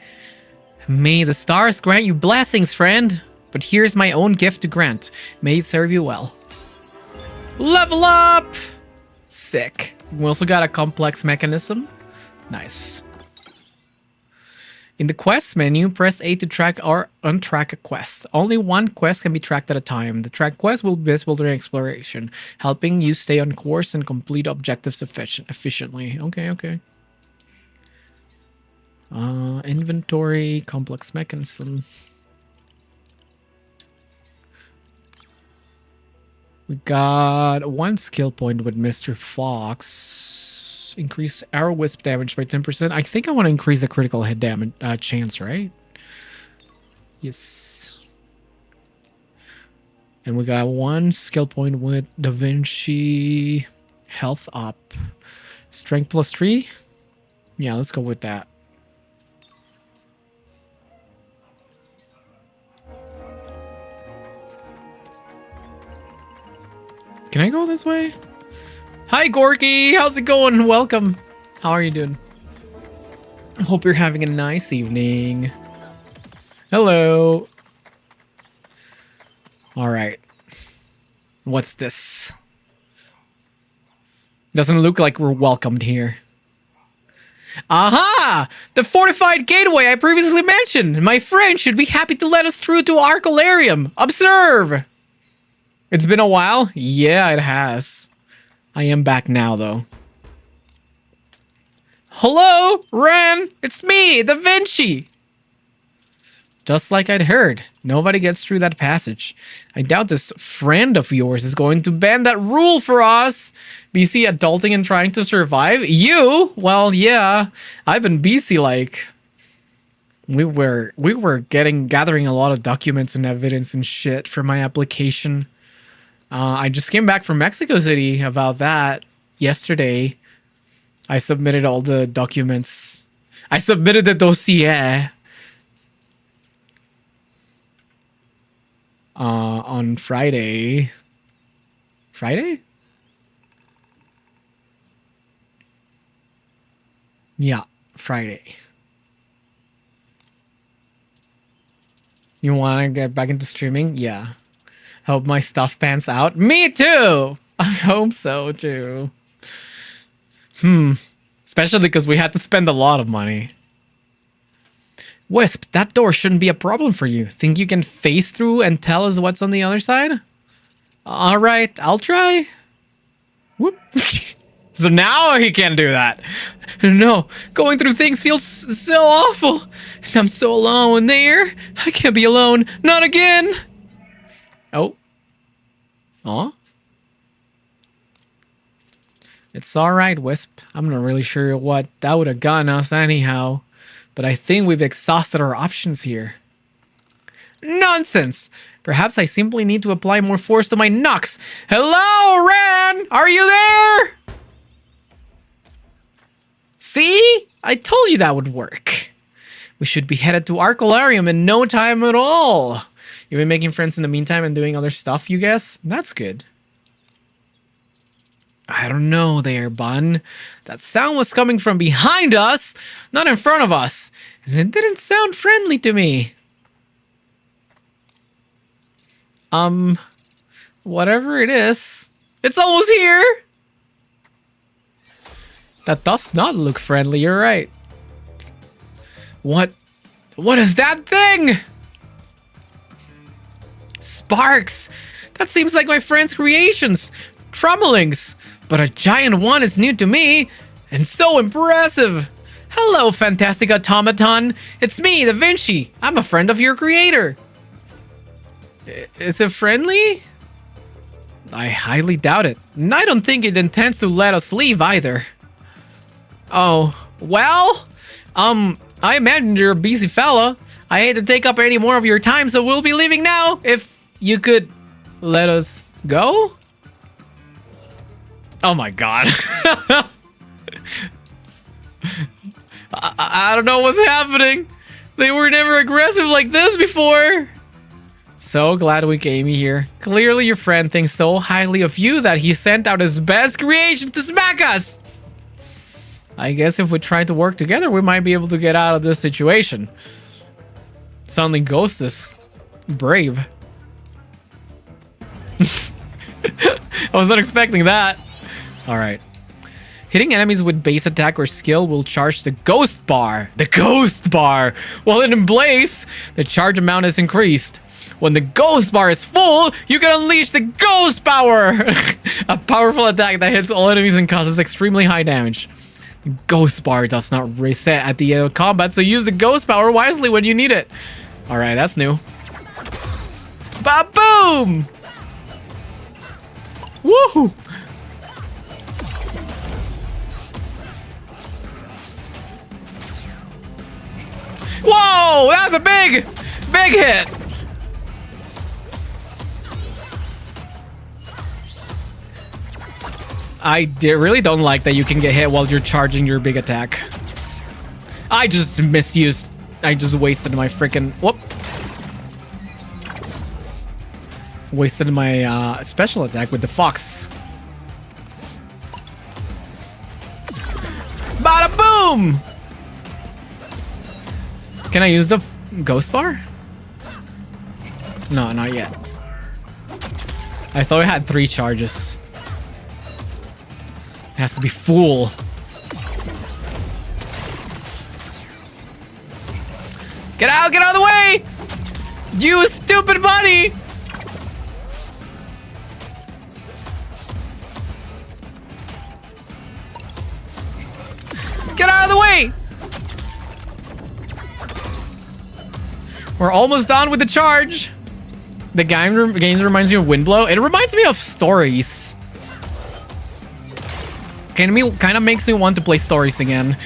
May the stars grant you blessings, friend. But here's my own gift to grant. May it serve you well. Level up! Sick. We also got a complex mechanism. Nice. In the quest menu, press A to track or untrack a quest. Only one quest can be tracked at a time. The track quest will be visible during exploration, helping you stay on course and complete objectives efficiently. Okay. Inventory, complex mechanism. We got one skill point with Mr. Fox. Increase arrow wisp damage by 10%. I think I want to increase the critical hit damage chance, right? Yes. And we got one skill point with Da Vinci. Health up. Strength +3. Yeah, let's go with that. Can I go this way? Hi, Gorky. How's it going? Welcome. How are you doing? Hope you're having a nice evening. Hello. All right. What's this? Doesn't look like we're welcomed here. Aha! The fortified gateway I previously mentioned. My friend should be happy to let us through to Arcolarium. Observe! It's been a while? Yeah, it has. I am back now, though. Hello, Ren! It's me, Da Vinci! Just like I'd heard, nobody gets through that passage. I doubt this friend of yours is going to bend that rule for us. BC adulting and trying to survive? You? Well, yeah. I've been busy like... We were gathering a lot of documents and evidence and shit for my application. I just came back from Mexico City about that yesterday. I submitted all the documents. I submitted the dossier on Friday. Friday? Yeah, Friday. You want to get back into streaming? Yeah. Hope my stuff pans out. Me too! I hope so too. It's Especially because we had to spend a lot of money. Wisp, that door shouldn't be a problem for you. Think you can phase through and tell us what's on the other side? Alright, I'll try. Whoop. So now he can't do that. No, going through things feels so awful. And I'm so alone there. I can't be alone. Not again. Oh. Aw. It's alright, Wisp. I'm not really sure what that would have gotten us anyhow. But I think we've exhausted our options here. Nonsense! Perhaps I simply need to apply more force to my knocks. Hello, Ran! Are you there? See? I told you that would work. We should be headed to Arcolarium in no time at all. You've been making friends in the meantime and doing other stuff, you guess? That's good. I don't know there, Bun. That sound was coming from behind us, not in front of us. And it didn't sound friendly to me. Whatever it is, it's almost here. That does not look friendly, you're right. What is that thing? Sparks! That seems like my friend's creations. Trummelings. But a giant one is new to me, and so impressive. Hello, fantastic automaton. It's me, Da Vinci. I'm a friend of your creator. Is it friendly? I highly doubt it. And I don't think it intends to let us leave either. Oh, well, I imagine you're a busy fella. I hate to take up any more of your time, so we'll be leaving now. If you could let us go? Oh my god. I don't know what's happening. They were never aggressive like this before. So glad we came here. Clearly your friend thinks so highly of you that he sent out his best creation to smack us. I guess if we try to work together, we might be able to get out of this situation. Suddenly Ghost is brave. I was not expecting that. Alright. Hitting enemies with base attack or skill will charge the Ghost Bar. The Ghost Bar! While in Blaze, the charge amount is increased. When the Ghost Bar is full, you can unleash the Ghost Power! A powerful attack that hits all enemies and causes extremely high damage. The Ghost Bar does not reset at the end of combat, so use the Ghost Power wisely when you need it. Alright, that's new. Ba-boom! Woohoo! Whoa! That's a big hit! I really don't like that you can get hit while you're charging your big attack. I just misused. I just wasted my freaking. Whoop. Wasted my special attack with the fox. Bada boom! Can I use the Ghost Bar? No, not yet. I thought it had 3 charges. It has to be full. Get out of the way! You stupid bunny! Get out of the way! We're almost done with the charge. The game reminds me of Windblow. It reminds me of Stories. Kind of makes me want to play Stories again.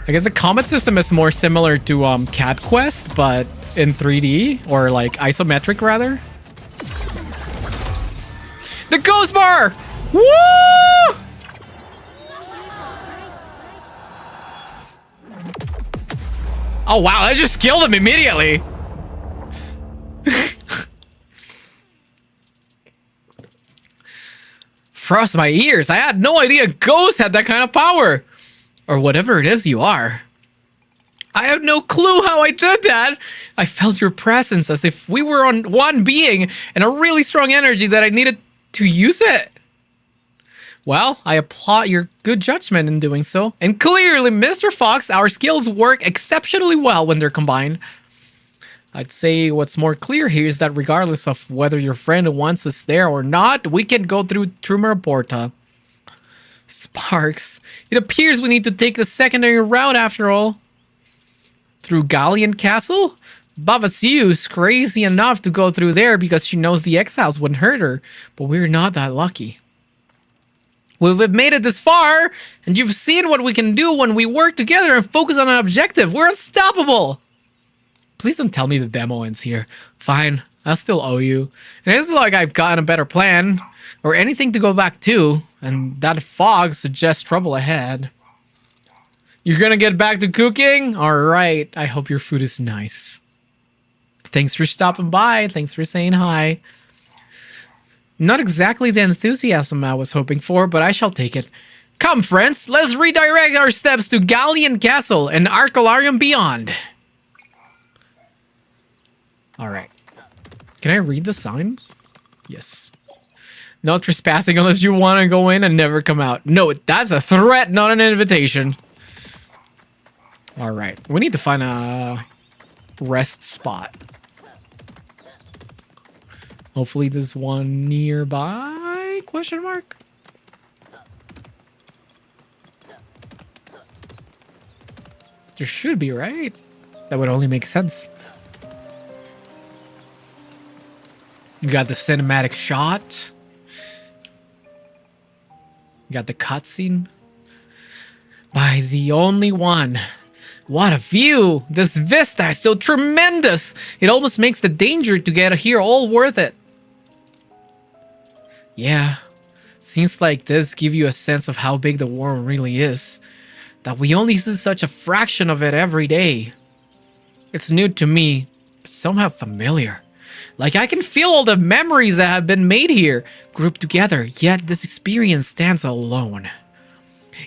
I guess the combat system is more similar to Cat Quest, but in 3D, or like isometric rather. The Ghost Bar! Woo! Oh wow, that just killed him immediately. Frost my ears. I had no idea ghosts had that kind of power. Or whatever it is you are. I have no clue how I did that. I felt your presence as if we were on one being and a really strong energy that I needed to use it. Well, I applaud your good judgment in doing so. And clearly, Mr. Fox, our skills work exceptionally well when they're combined. I'd say what's more clear here is that regardless of whether your friend wants us there or not, we can go through Trumera Porta. Sparks, it appears we need to take the secondary route after all. Through Galleon Castle? Bavasiu's crazy enough to go through there because she knows the exiles wouldn't hurt her, but we're not that lucky. We've made it this far, and you've seen what we can do when we work together and focus on an objective. We're unstoppable! Please don't tell me the demo ends here. Fine, I'll still owe you. And it's like I've gotten a better plan, or anything to go back to, and that fog suggests trouble ahead. You're gonna get back to cooking? Alright, I hope your food is nice. Thanks for stopping by, thanks for saying hi. Not exactly the enthusiasm I was hoping for, but I shall take it. Come, friends, let's redirect our steps to Galleon Castle and Arcolarium beyond. Alright. Can I read the sign? Yes. No trespassing unless you want to go in and never come out. No, that's a threat, not an invitation. Alright. We need to find a rest spot. Hopefully there's one nearby? Question mark? There should be, right? That would only make sense. You got the cinematic shot. You got the cutscene. By the only one. What a view! This vista is so tremendous! It almost makes the danger to get here all worth it. Yeah, scenes like this give you a sense of how big the world really is. That we only see such a fraction of it every day. It's new to me, but somehow familiar. Like I can feel all the memories that have been made here, grouped together, yet this experience stands alone.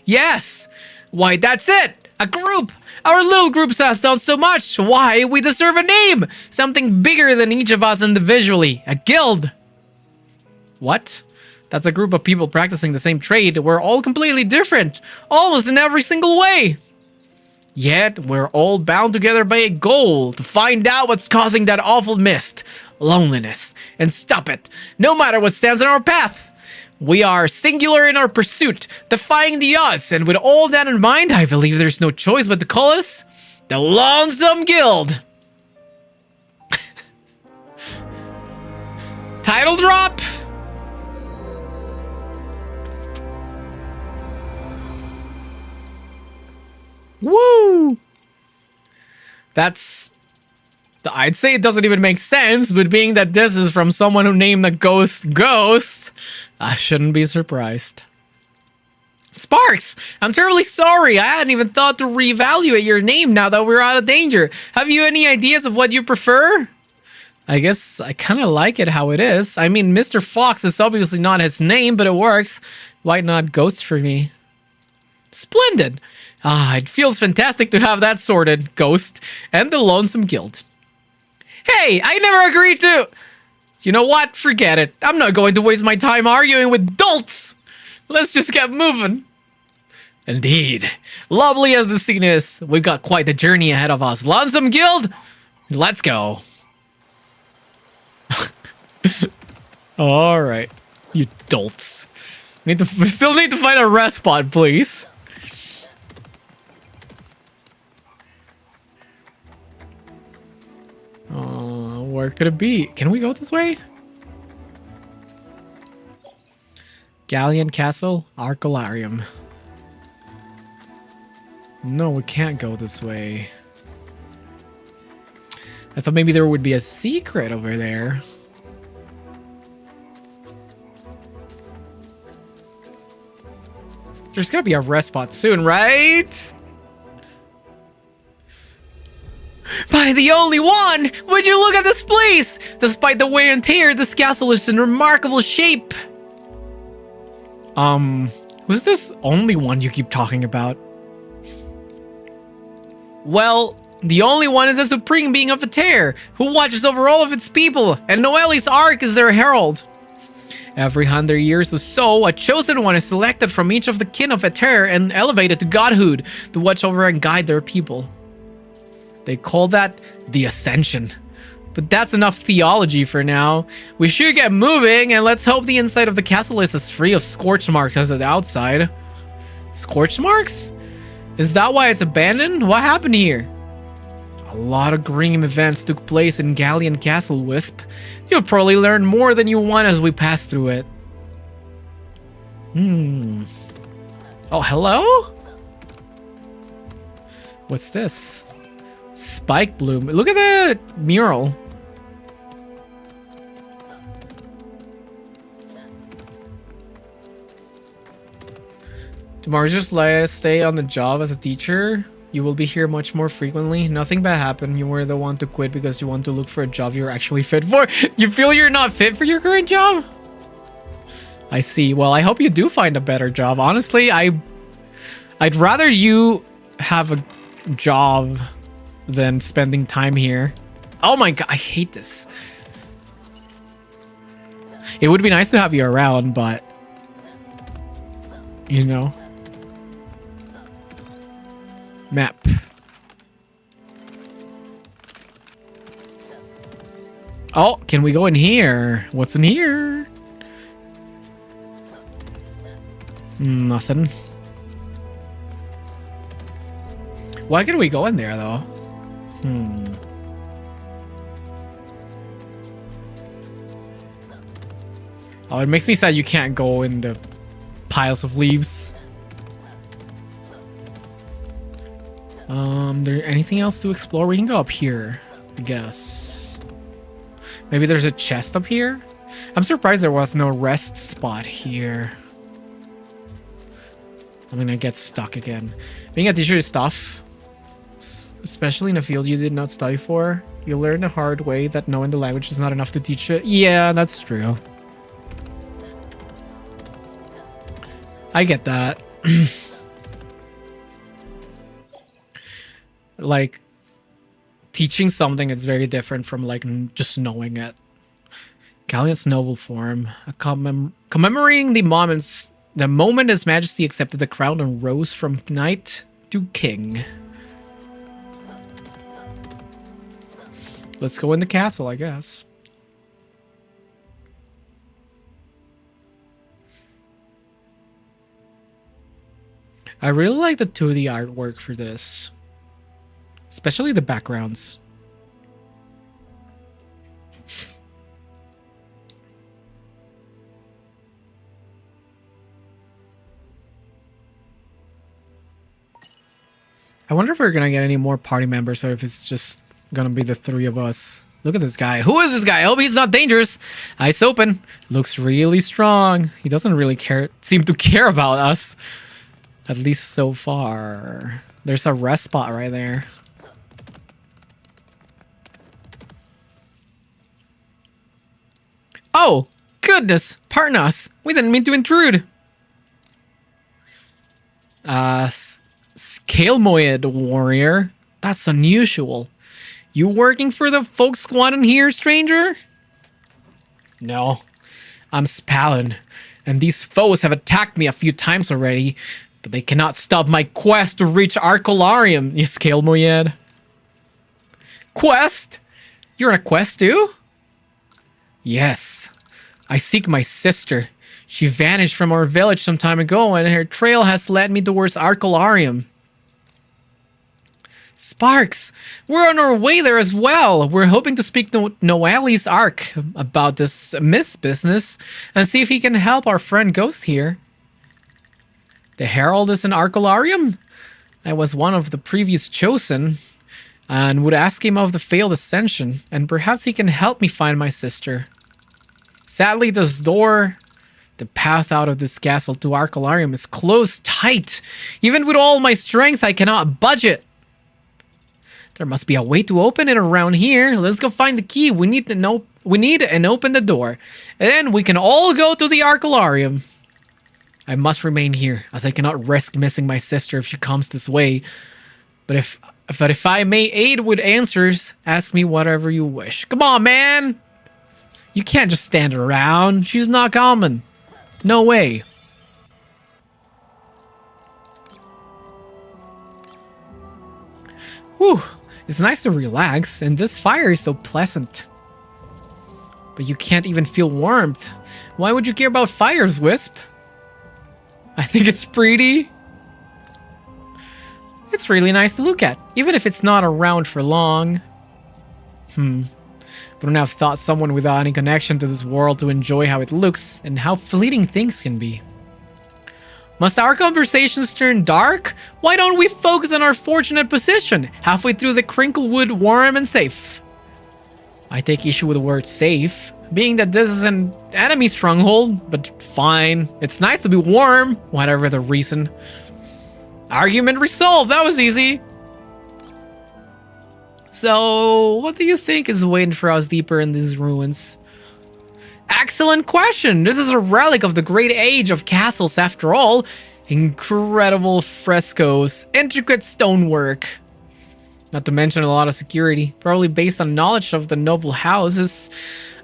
Yes! Why, that's it! A group! Our little group has done so much! Why, we deserve a name! Something bigger than each of us individually. A guild! What? That's a group of people practicing the same trade. We're all completely different, almost in every single way. Yet, we're all bound together by a goal to find out what's causing that awful mist, loneliness, and stop it, no matter what stands in our path. We are singular in our pursuit, defying the odds, and with all that in mind, I believe there's no choice but to call us the Lonesome Guild. Title drop? Woo! That's... I'd say it doesn't even make sense, but being that this is from someone who named the Ghost, I shouldn't be surprised. Sparks! I'm terribly sorry. I hadn't even thought to reevaluate your name now that we're out of danger. Have you any ideas of what you prefer? I guess I kind of like it how it is. I mean, Mr. Fox is obviously not his name, but it works. Why not Ghost for me? Splendid! Ah, it feels fantastic to have that sorted, Ghost, and the Lonesome Guild. Hey, I never agreed to... You know what? Forget it. I'm not going to waste my time arguing with dolts. Let's just get moving. Indeed. Lovely as the scene is, we've got quite the journey ahead of us. Lonesome Guild, let's go. All right, you dolts. We still need to find a rest spot, please. Where could it be? Can we go this way? Galleon Castle, Arcolarium. No, we can't go this way. I thought maybe there would be a secret over there. There's gotta be a rest spot soon, right? By the only one! Would you look at this place? Despite the wear and tear, this castle is in remarkable shape. Who's this only one you keep talking about? Well, the only one is the supreme being of Aether, who watches over all of its people, and Noelli's Ark is their herald. Every 100 years or so, a chosen one is selected from each of the kin of Aether and elevated to godhood to watch over and guide their people. They call that the Ascension. But that's enough theology for now. We should get moving, and let's hope the inside of the castle is as free of scorch marks as the outside. Scorch marks? Is that why it's abandoned? What happened here? A lot of grim events took place in Galleon Castle, Wisp. You'll probably learn more than you want as we pass through it. Oh, hello? What's this? Spike bloom. Look at the mural. Tomorrow, just stay on the job as a teacher. You will be here much more frequently. Nothing bad happened. You were the one to quit because you want to look for a job you're actually fit for. You feel you're not fit for your current job? I see. Well, I hope you do find a better job. Honestly, I'd rather you have a job than spending time here. Oh my god, I hate this. It would be nice to have you around, but you know. Map. Oh, can we go in here? What's in here? Nothing. Why can we go in there though? Oh, it makes me sad you can't go in the piles of leaves. There anything else to explore? We can go up here, I guess. Maybe there's a chest up here? I'm surprised there was no rest spot here. I'm gonna get stuck again. Being a teacher is tough, especially in a field you did not study for. You learn the hard way that knowing the language is not enough to teach it. Yeah, that's true. I get that. Like, teaching something is very different from like just knowing it. Galleon's noble form, commemorating the moment His Majesty accepted the crown and rose from knight to king. Let's go in the castle, I guess. I really like the 2D artwork for this. Especially the backgrounds. I wonder if we're gonna get any more party members or if it's just gonna be the 3 of us. Look at this guy. Who is this guy? I hope he's not dangerous. Eyes open. Looks really strong. He doesn't really seem to care about us. At least so far. There's a rest spot right there. Oh, goodness. Pardon us. We didn't mean to intrude. Scalemoid warrior. That's unusual. You working for the folk squad in here, stranger? No. I'm Spallin, and these foes have attacked me a few times already, but they cannot stop my quest to reach Arcolarium, you Scalemoid. Quest? You're on a quest too? Yes. I seek my sister. She vanished from our village some time ago, and her trail has led me towards Arcolarium. Sparks! We're on our way there as well. We're hoping to speak to Noelli's Ark about this business and see if he can help our friend Ghost here. The Herald is in Arcolarium? I was one of the previous chosen and would ask him of the failed ascension, and perhaps he can help me find my sister. Sadly, this door, the path out of this castle to Arcolarium, is closed tight. Even with all my strength, I cannot budge it. There must be a way to open it around here. Let's go find the key. We need and open the door. And then we can all go to the Arcolarium. I must remain here, as I cannot risk missing my sister if she comes this way. But if But if I may aid with answers, ask me whatever you wish. Come on, man! You can't just stand around. She's not common. No way. Whew. It's nice to relax, and this fire is so pleasant. But you can't even feel warmth. Why would you care about fires, Wisp? I think it's pretty. It's really nice to look at, even if it's not around for long. Wouldn't have thought someone without any connection to this world to enjoy how it looks and how fleeting things can be. Must our conversations turn dark? Why don't we focus on our fortunate position, halfway through the Crinklewood, warm and safe? I take issue with the word safe, being that this is an enemy stronghold, but fine. It's nice to be warm, whatever the reason. Argument resolved, that was easy. So, what do you think is waiting for us deeper in these ruins? Excellent question. This is a relic of the great age of castles after all. Incredible frescoes, intricate stonework. Not to mention a lot of security, probably based on knowledge of the noble houses.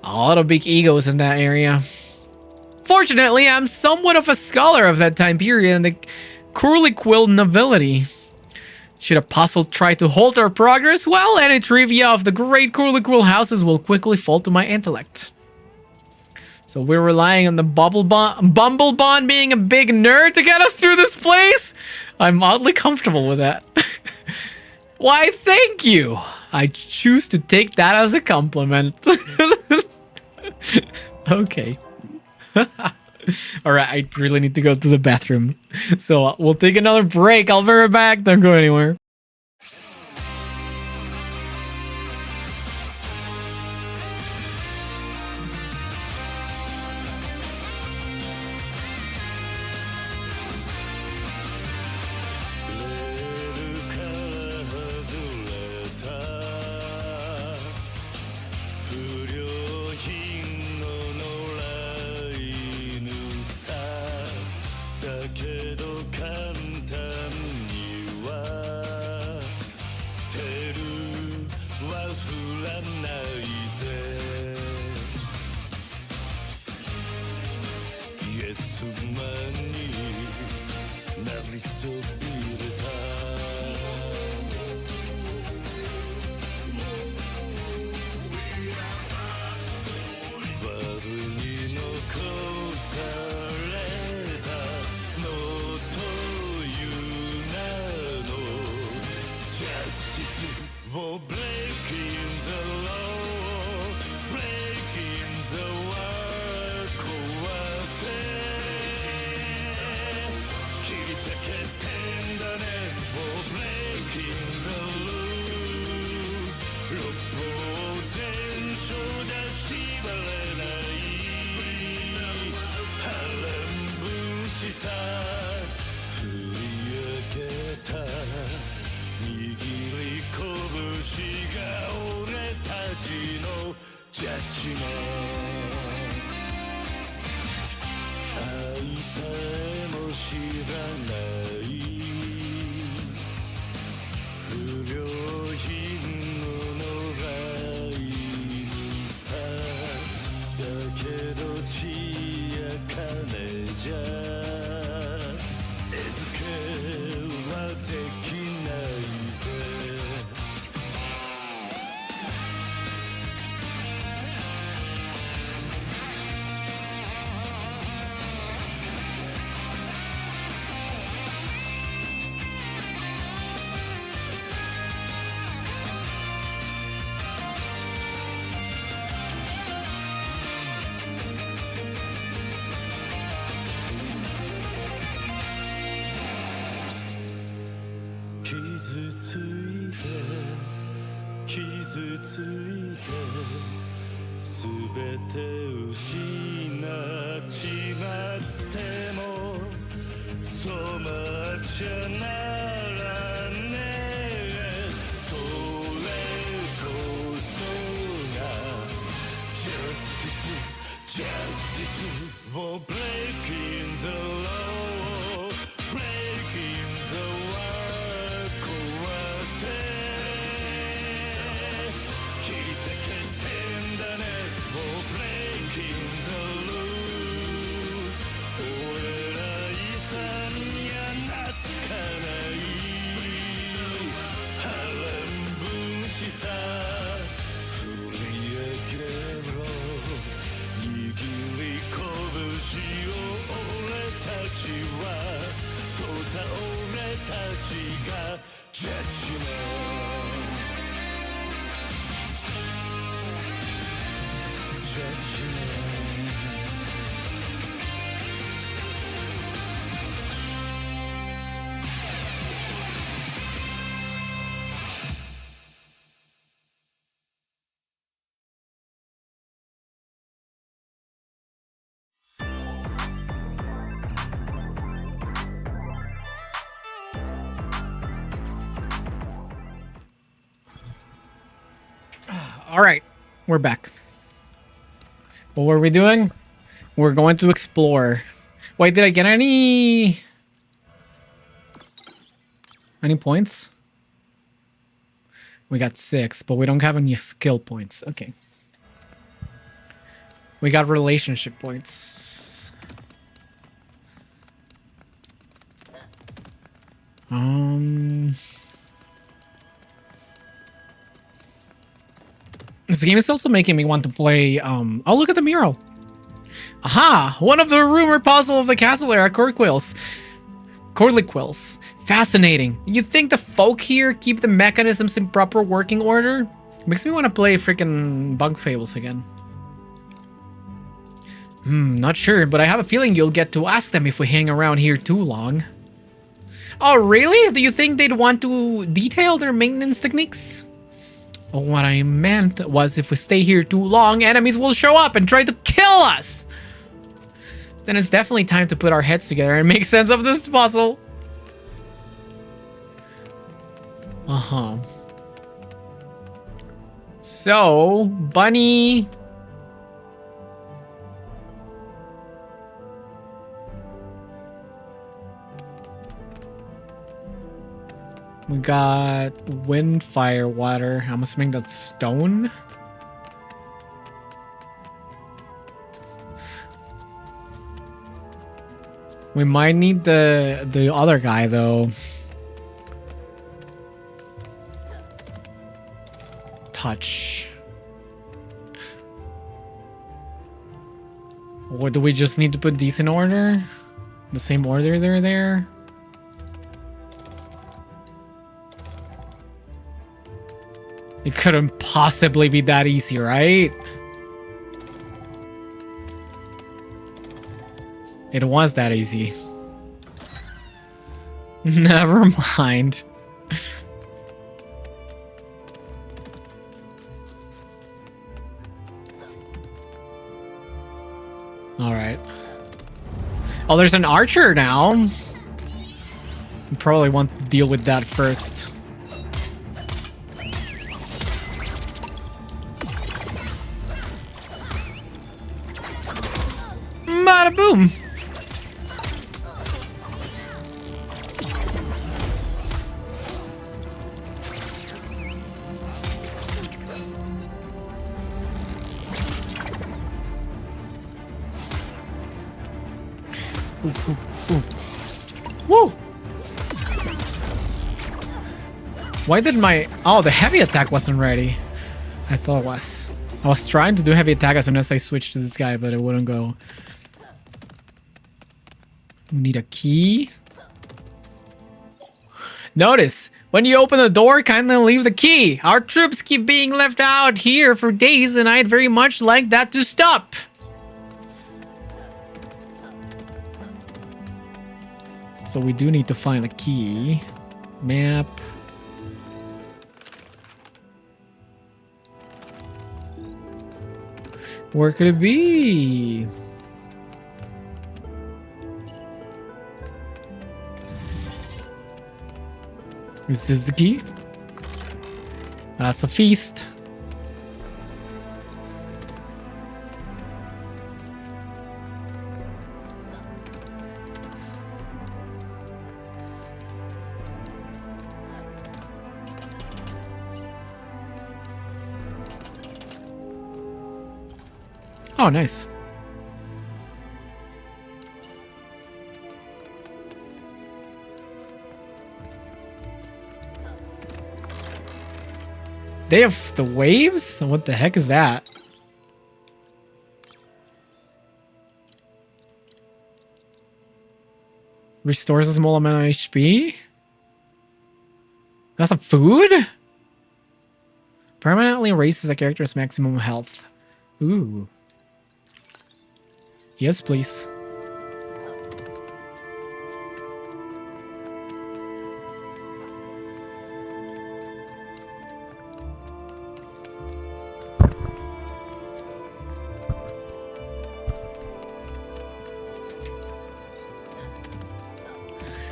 A lot of big egos in that area. Fortunately, I'm somewhat of a scholar of that time period and the Curliquill nobility. Should a puzzle try to halt our progress, well, any trivia of the great Curliquill houses will quickly fall to my intellect. So we're relying on the Bumblebond being a big nerd to get us through this place? I'm oddly comfortable with that. Why, thank you. I choose to take that as a compliment. Okay. Alright, I really need to go to the bathroom. So we'll take another break. I'll be right back. Don't go anywhere. All right, we're back. What were we doing? We're going to explore. Wait, did I get any points? We got 6, but we don't have any skill points. Okay. We got relationship points. This game is also making me want to play, oh, look at the mural. Aha! One of the rumored puzzle of the castle era Corliquills. Fascinating. You think the folk here keep the mechanisms in proper working order? Makes me want to play freaking Bug Fables again. Not sure, but I have a feeling you'll get to ask them if we hang around here too long. Oh, really? Do you think they'd want to detail their maintenance techniques? Oh, what I meant was if we stay here too long, enemies will show up and try to kill us! Then it's definitely time to put our heads together and make sense of this puzzle. Uh-huh. So, Bunny... We got wind, fire, water. I'm assuming that's stone. We might need the other guy though. Touch. Or do we just need to put these in order? The same order they're there? It couldn't possibly be that easy, right? It was that easy. Never mind. Alright. Oh, there's an archer now. You probably want to deal with that first. Bada boom! Woo! Why did my... Oh, the heavy attack wasn't ready. I thought it was. I was trying to do heavy attack as soon as I switched to this guy, but it wouldn't go. We need a key. Notice, when you open the door, kindly leave the key. Our troops keep being left out here for days, and I'd very much like that to stop. So we do need to find the key. Map. Where could it be? Is this the key? That's a feast. Oh, nice. They have the waves? What the heck is that? Restores a small amount of HP? That's a food? Permanently raises a character's maximum health. Ooh. Yes, please.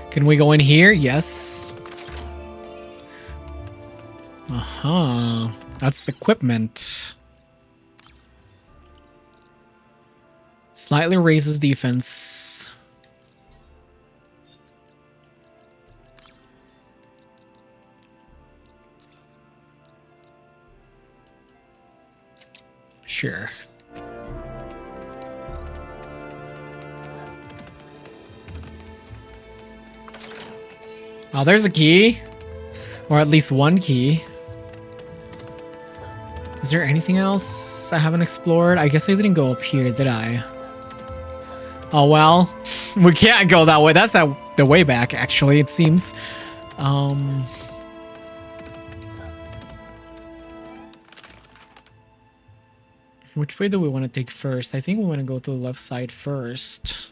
Can we go in here? Yes. Uh-huh. That's equipment. Slightly raises defense. Sure. Oh, there's a key. Or at least one key. Is there anything else I haven't explored? I guess I didn't go up here, did I? Oh, well. We can't go that way. That's the way back, actually, it seems. Which way do we want to take first? I think we want to go to the left side first.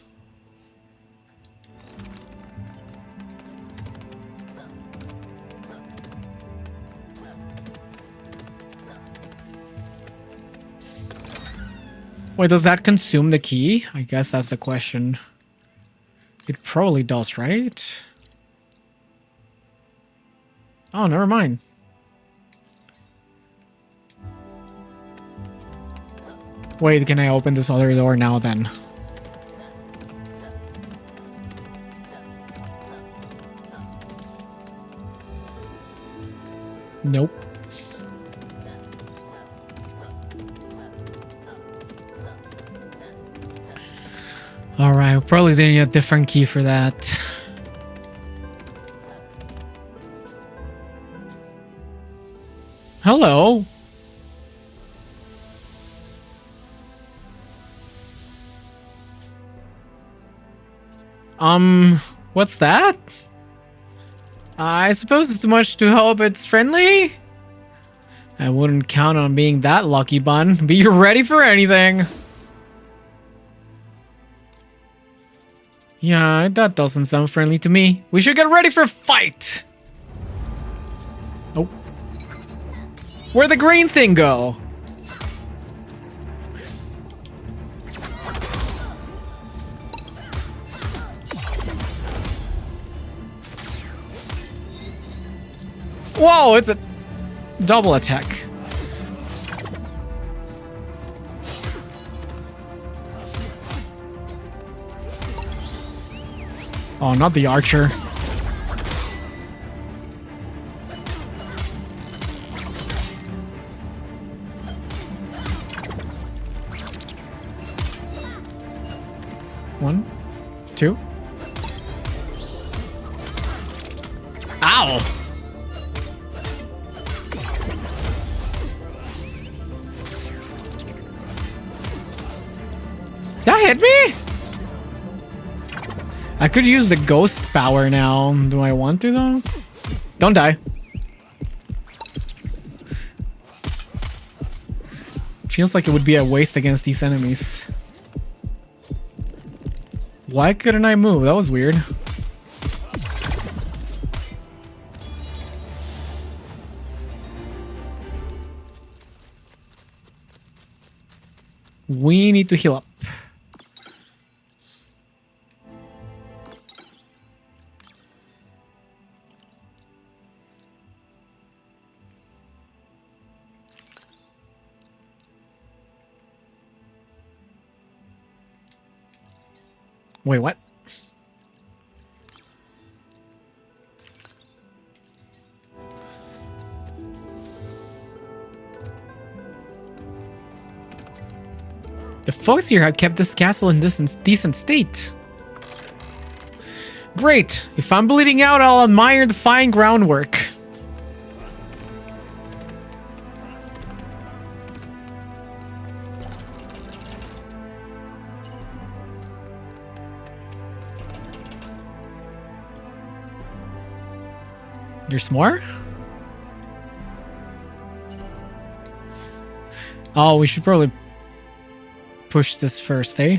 Wait, does that consume the key? I guess that's the question. It probably does, right? Oh, never mind. Wait, can I open this other door now then? Nope. Alright, we'll probably need a different key for that. Hello. What's that? I suppose it's too much to hope it's friendly? I wouldn't count on being that lucky, bun. Be ready for anything. Yeah, that doesn't sound friendly to me. We should get ready for a fight! Oh. Where'd the green thing go? Whoa, it's a double attack. Oh, not the archer. One, two. Ow! That hit me? I could use the ghost power now. Do I want to though? Don't die. Feels like it would be a waste against these enemies. Why couldn't I move? That was weird. We need to heal up. Wait, what? The folks here have kept this castle in decent state. Great. If I'm bleeding out, I'll admire the fine groundwork. There's more? Oh, we should probably push this first, eh?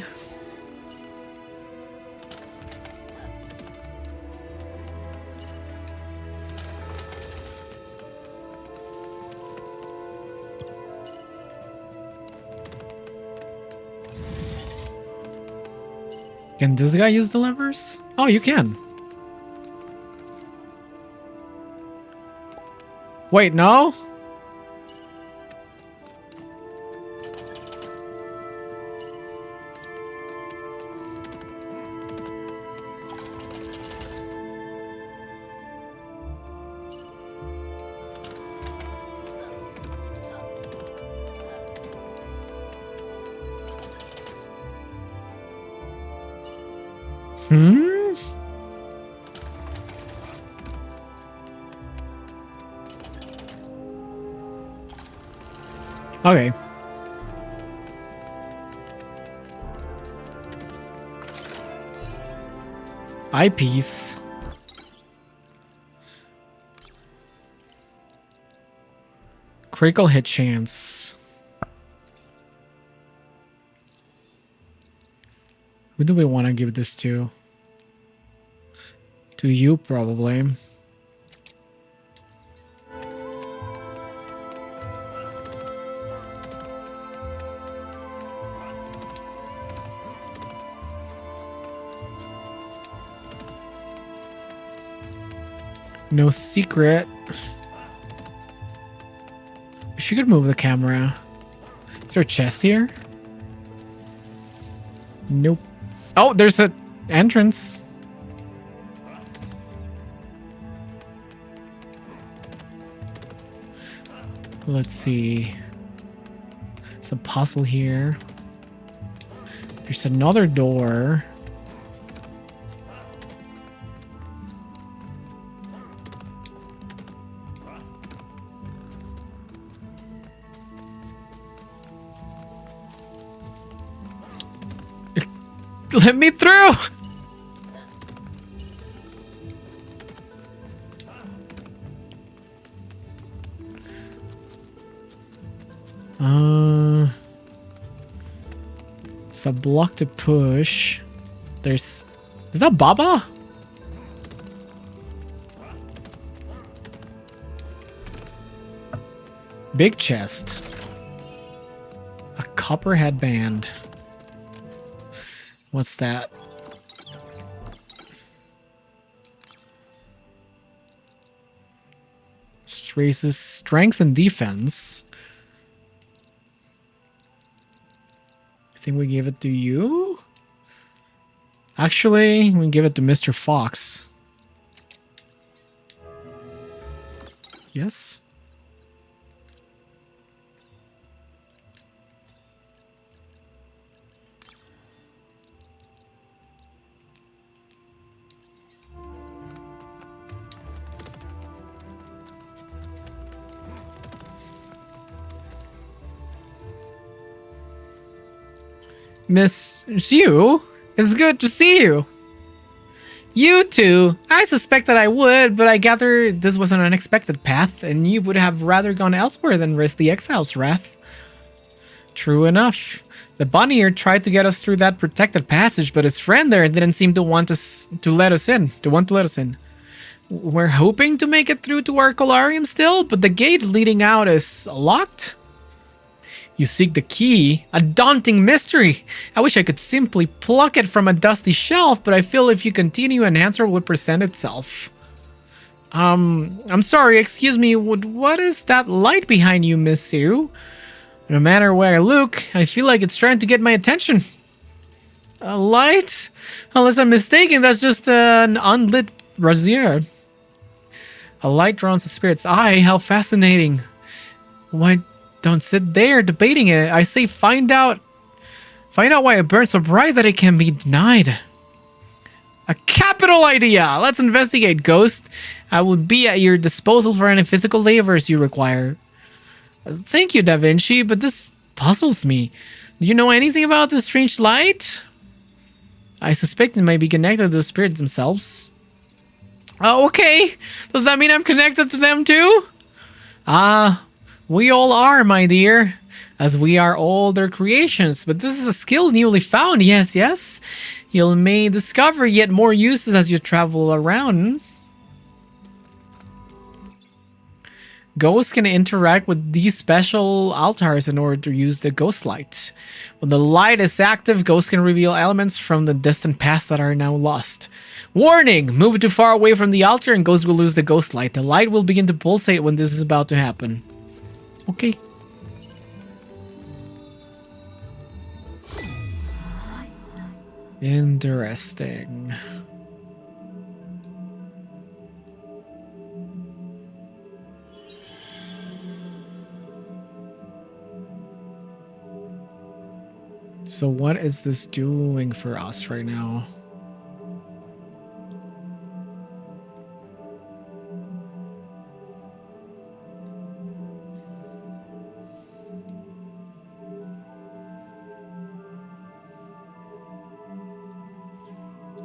Can this guy use the levers? Oh, you can. Wait, no? Okay. Eyepiece. Critical hit chance. Who do we want to give this to? To you, probably. No secret. She could move the camera. Is there a chest here? Nope. Oh, there's an entrance. Let's see. There's a puzzle here. There's another door. Let me through! It's a block to push. There's... Is that Baba? Big chest. A copper headband. What's that? Raises strength and defense. I think we gave it to you? Actually, we give it to Mr. Fox. Yes? Miss Yu, it's good to see you. You too. I suspected I would, but I gather this was an unexpected path, and you would have rather gone elsewhere than risk the exile's wrath. True enough. The bunny here tried to get us through that protected passage, but his friend there didn't seem to want to let us in. We're hoping to make it through to our Colarium still, but the gate leading out is locked. You seek the key, a daunting mystery. I wish I could simply pluck it from a dusty shelf, but I feel if you continue, an answer will present itself. I'm sorry, excuse me, what is that light behind you, Miss Yu? No matter where I look, I feel like it's trying to get my attention. A light? Unless I'm mistaken, that's just an unlit brazier. A light drawn to spirit's eye, how fascinating. Why don't sit there debating it. I say find out why it burns so bright that it can be denied. A capital idea! Let's investigate, Ghost. I will be at your disposal for any physical favors you require. Thank you, Da Vinci, but this puzzles me. Do you know anything about this strange light? I suspect it might be connected to the spirits themselves. Oh, okay. Does that mean I'm connected to them too? We all are, my dear, as we are all their creations, but this is a skill newly found, yes. You may discover yet more uses as you travel around. Ghosts can interact with these special altars in order to use the ghost light. When the light is active, ghosts can reveal elements from the distant past that are now lost. Warning! Move too far away from the altar and ghosts will lose the ghost light. The light will begin to pulsate when this is about to happen. Okay. Interesting. So what is this doing for us right now?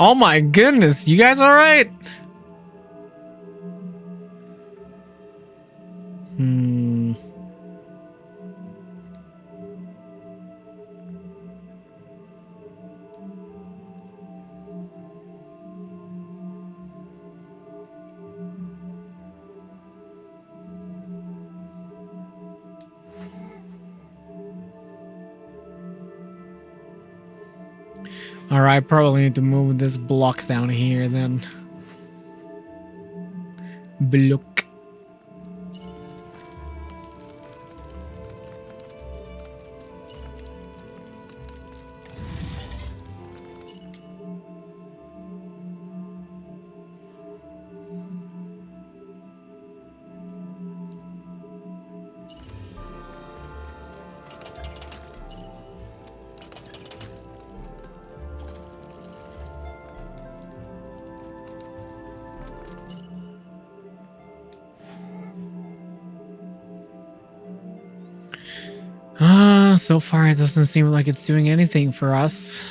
Oh my goodness, you guys all right? Alright, probably need to move this block down here then. Block. So far it doesn't seem like it's doing anything for us.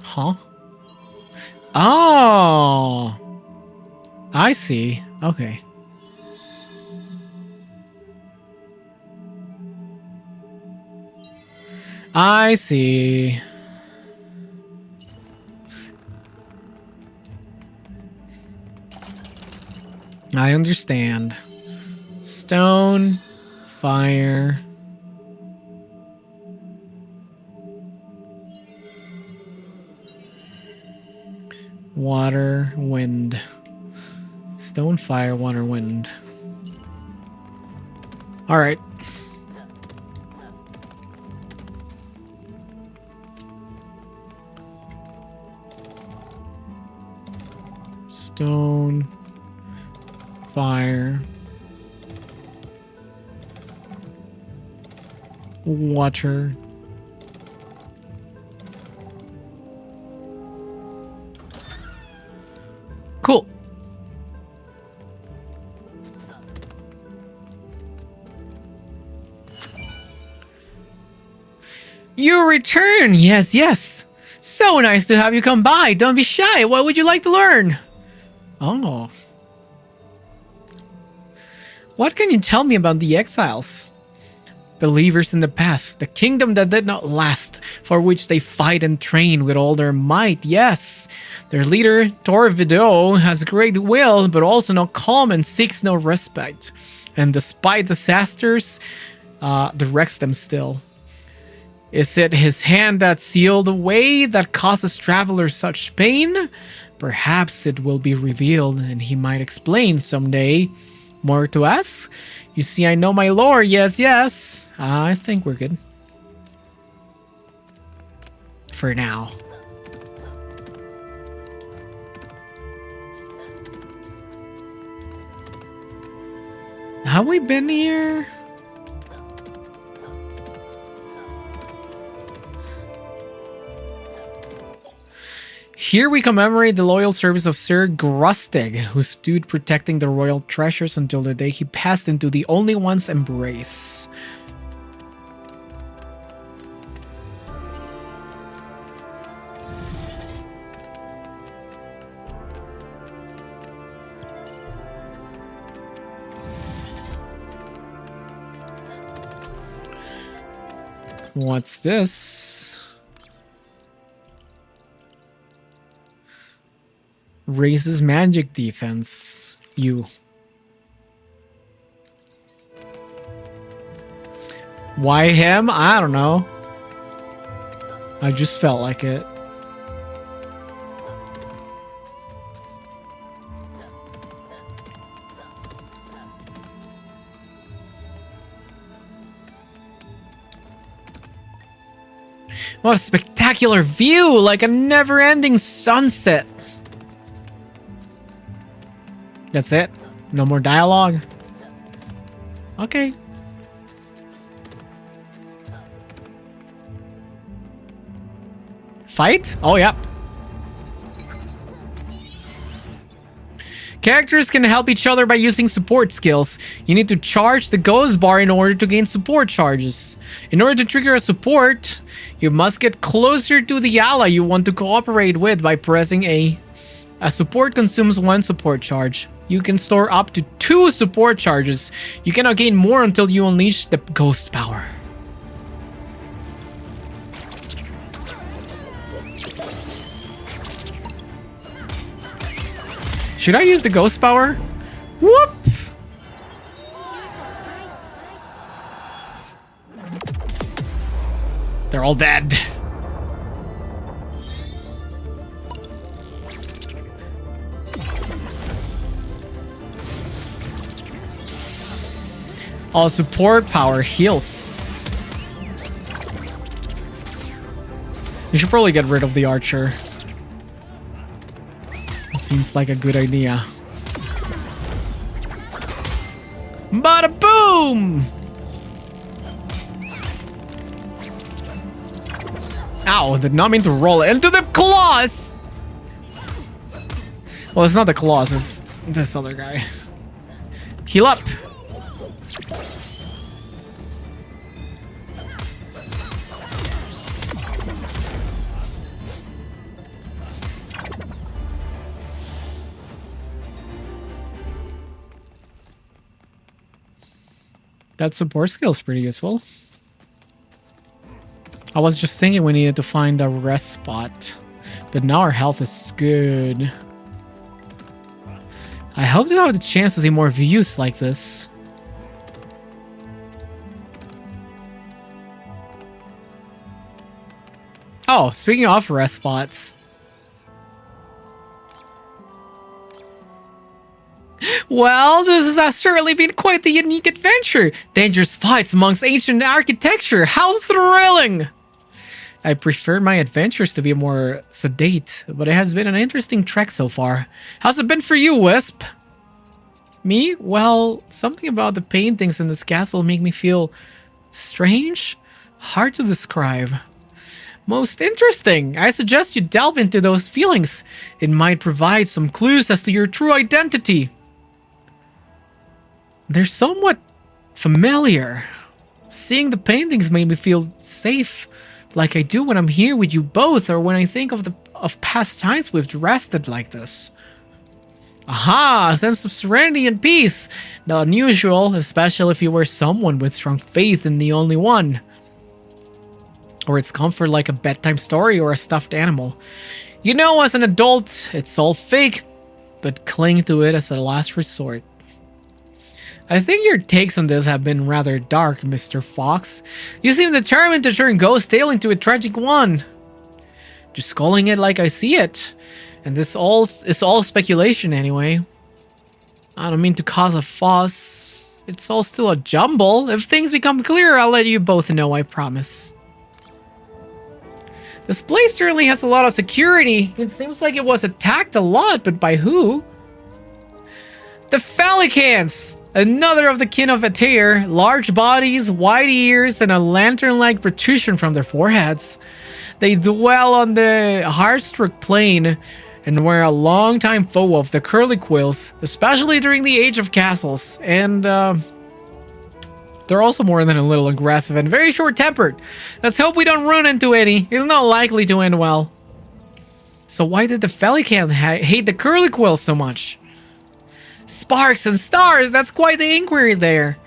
Huh? Oh! I see. Okay. I see. I understand. Stone, fire. Water, wind. Stone, fire, water, wind. All right. Stone, fire, water. Cool. You return. Yes, yes. So nice to have you come by. Don't be shy. What would you like to learn? Oh. What can you tell me about the exiles? Believers in the past, the kingdom that did not last, for which they fight and train with all their might, yes. Their leader, Torvido, has great will, but also no calm and seeks no respite. And despite disasters, directs them still. Is it his hand that sealed the way that causes travelers such pain? Perhaps it will be revealed, and he might explain someday. More to us? You see, I know my lore. Yes, yes. I think we're good. For now. Have we been here? Here we commemorate the loyal service of Sir Grustig, who stood protecting the royal treasures until the day he passed into the Only One's embrace. What's this? Raises magic defense. You. Why him? I don't know. I just felt like it. What a spectacular view, like a never-ending sunset. That's it? No more dialogue? Okay. Fight? Oh, yeah. Characters can help each other by using support skills. You need to charge the ghost bar in order to gain support charges. In order to trigger a support, you must get closer to the ally you want to cooperate with by pressing A. A support consumes 1 support charge. You can store up to 2 support charges. You cannot gain more until you unleash the ghost power. Should I use the ghost power? Whoop! They're all dead. All support power heals. We should probably get rid of the archer. It seems like a good idea. Bada boom! Ow, did not mean to roll it into the claws! Well, it's not the claws, it's this other guy. Heal up! That support skill is pretty useful. I was just thinking we needed to find a rest spot, but now our health is good. I hope to have the chance to see more views like this. Oh, speaking of rest spots. Well, this has certainly been quite the unique adventure. Dangerous fights amongst ancient architecture. How thrilling! I prefer my adventures to be more sedate, but it has been an interesting trek so far. How's it been for you, Wisp? Me? Well, something about the paintings in this castle make me feel strange. Hard to describe. Most interesting. I suggest you delve into those feelings. It might provide some clues as to your true identity. They're somewhat familiar. Seeing the paintings made me feel safe, like I do when I'm here with you both, or when I think of past times we've rested like this. Aha! A sense of serenity and peace. Not unusual, especially if you were someone with strong faith in the only one. Or its comfort like a bedtime story or a stuffed animal. You know, as an adult, it's all fake, but cling to it as a last resort. I think your takes on this have been rather dark, Mr. Fox. You seem determined to turn Ghost Tale into a tragic one. Just calling it like I see it. And this is all speculation anyway. I don't mean to cause a fuss. It's all still a jumble. If things become clearer, I'll let you both know, I promise. This place certainly has a lot of security. It seems like it was attacked a lot, but by who? The Phallicans! Another of the kin of Aether, large bodies, wide ears, and a lantern-like protrusion from their foreheads. They dwell on the Heartstruck Plain and were a long-time foe of the Curlyquills, especially during the Age of Castles. And they're also more than a little aggressive and very short-tempered. Let's hope we don't run into any. It's not likely to end well. So why did the Phallican hate the Curlyquills so much? Sparks and stars, that's quite the inquiry there.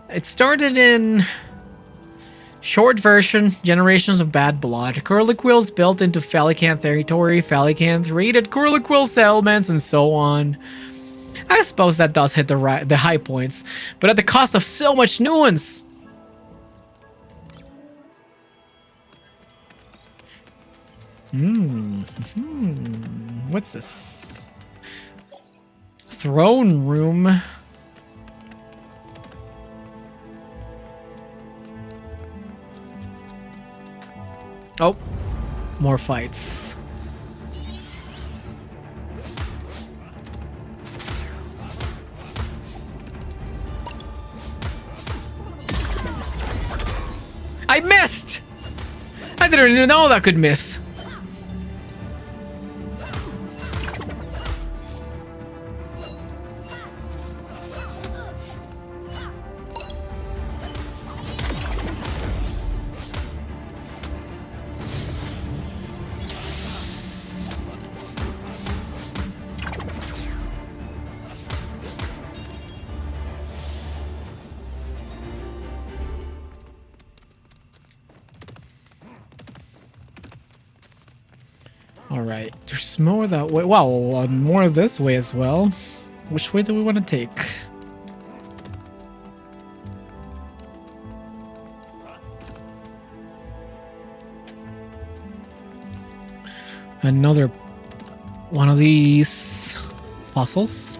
It started in short version, Generations of Bad Blood. Curlyquills built into Phallican territory, Phallicans raided Curlyquill settlements, and so on. I suppose that does hit the high points, but at the cost of so much nuance. What's this? Throne room. Oh, more fights. I missed! I didn't even know that could miss. Alright, there's more that way. Well, more this way as well. Which way do we want to take? Another one of these fossils.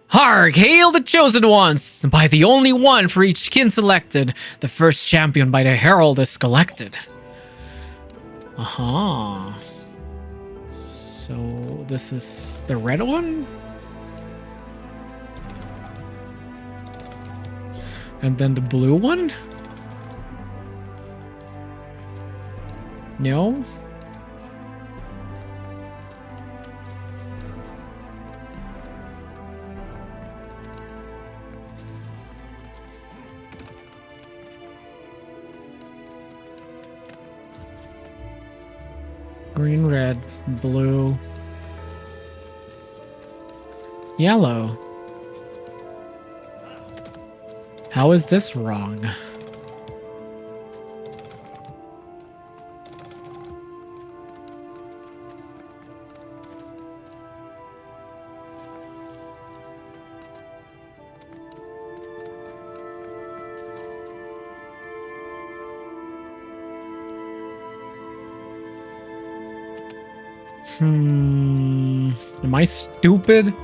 Hark! Hail the chosen ones! By the only one for each kin selected, the first champion by the herald is collected. Aha. So this is the red one? And then the blue one? No? Green, red, blue, yellow. How is this wrong? Am I stupid?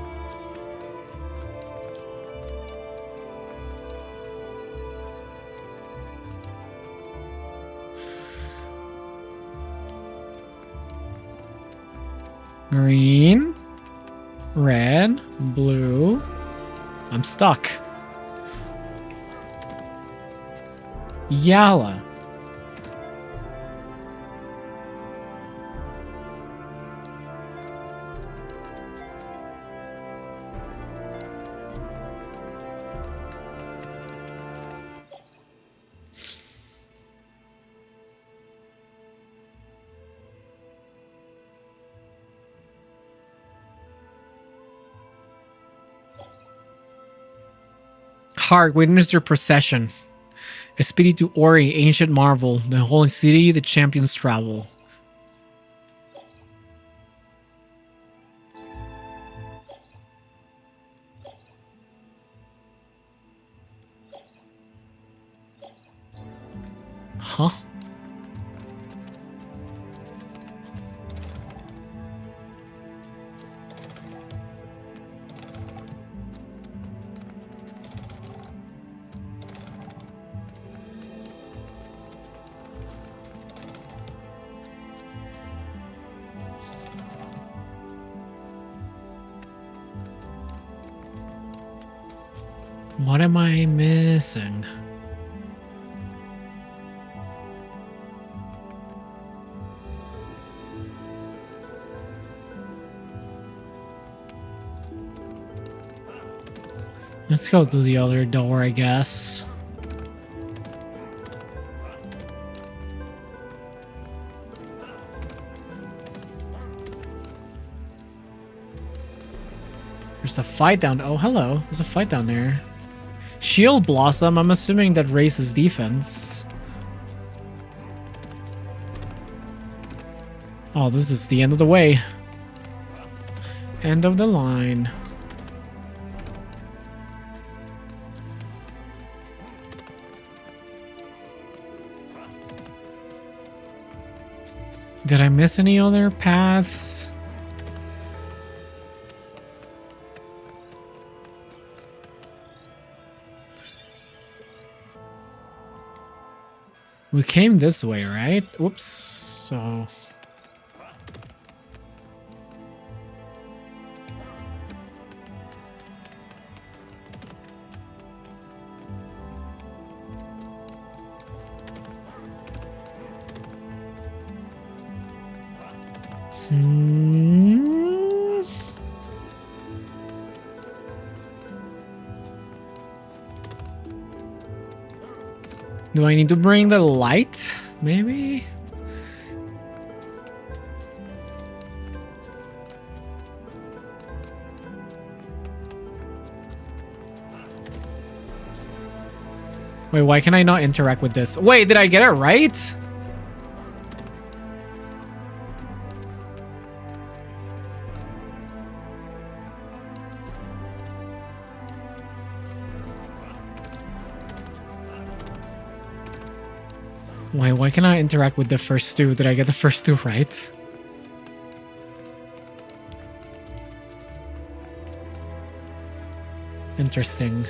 Green, red, blue. I'm stuck. Yellow. Hark, witness their procession. Espiritu Ori, ancient marvel. The holy city, the champions travel. Huh? What am I missing? Let's go to the other door, I guess. There's a fight down. Oh, hello. There's a fight down there. Shield Blossom. I'm assuming that raises defense. Oh, this is the end of the way. End of the line. Did I miss any other paths? We came this way, right? Whoops. So... Do I need to bring the light? Maybe? Wait, why can I not interact with this? Wait, did I get it right? Wait, why can I interact with the first two? Did I get the first two right? Interesting.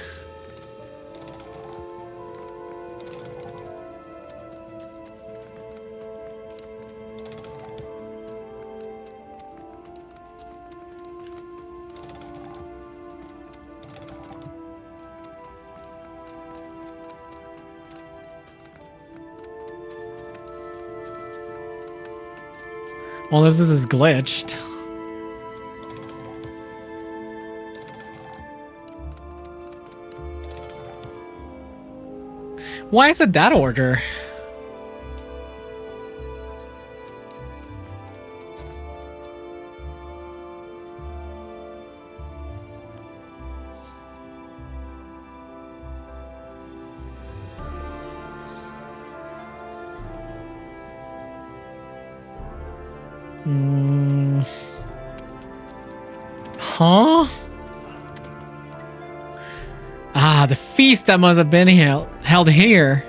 Unless this is glitched. Why is it that order? Huh? Ah, the feast that must have been held here.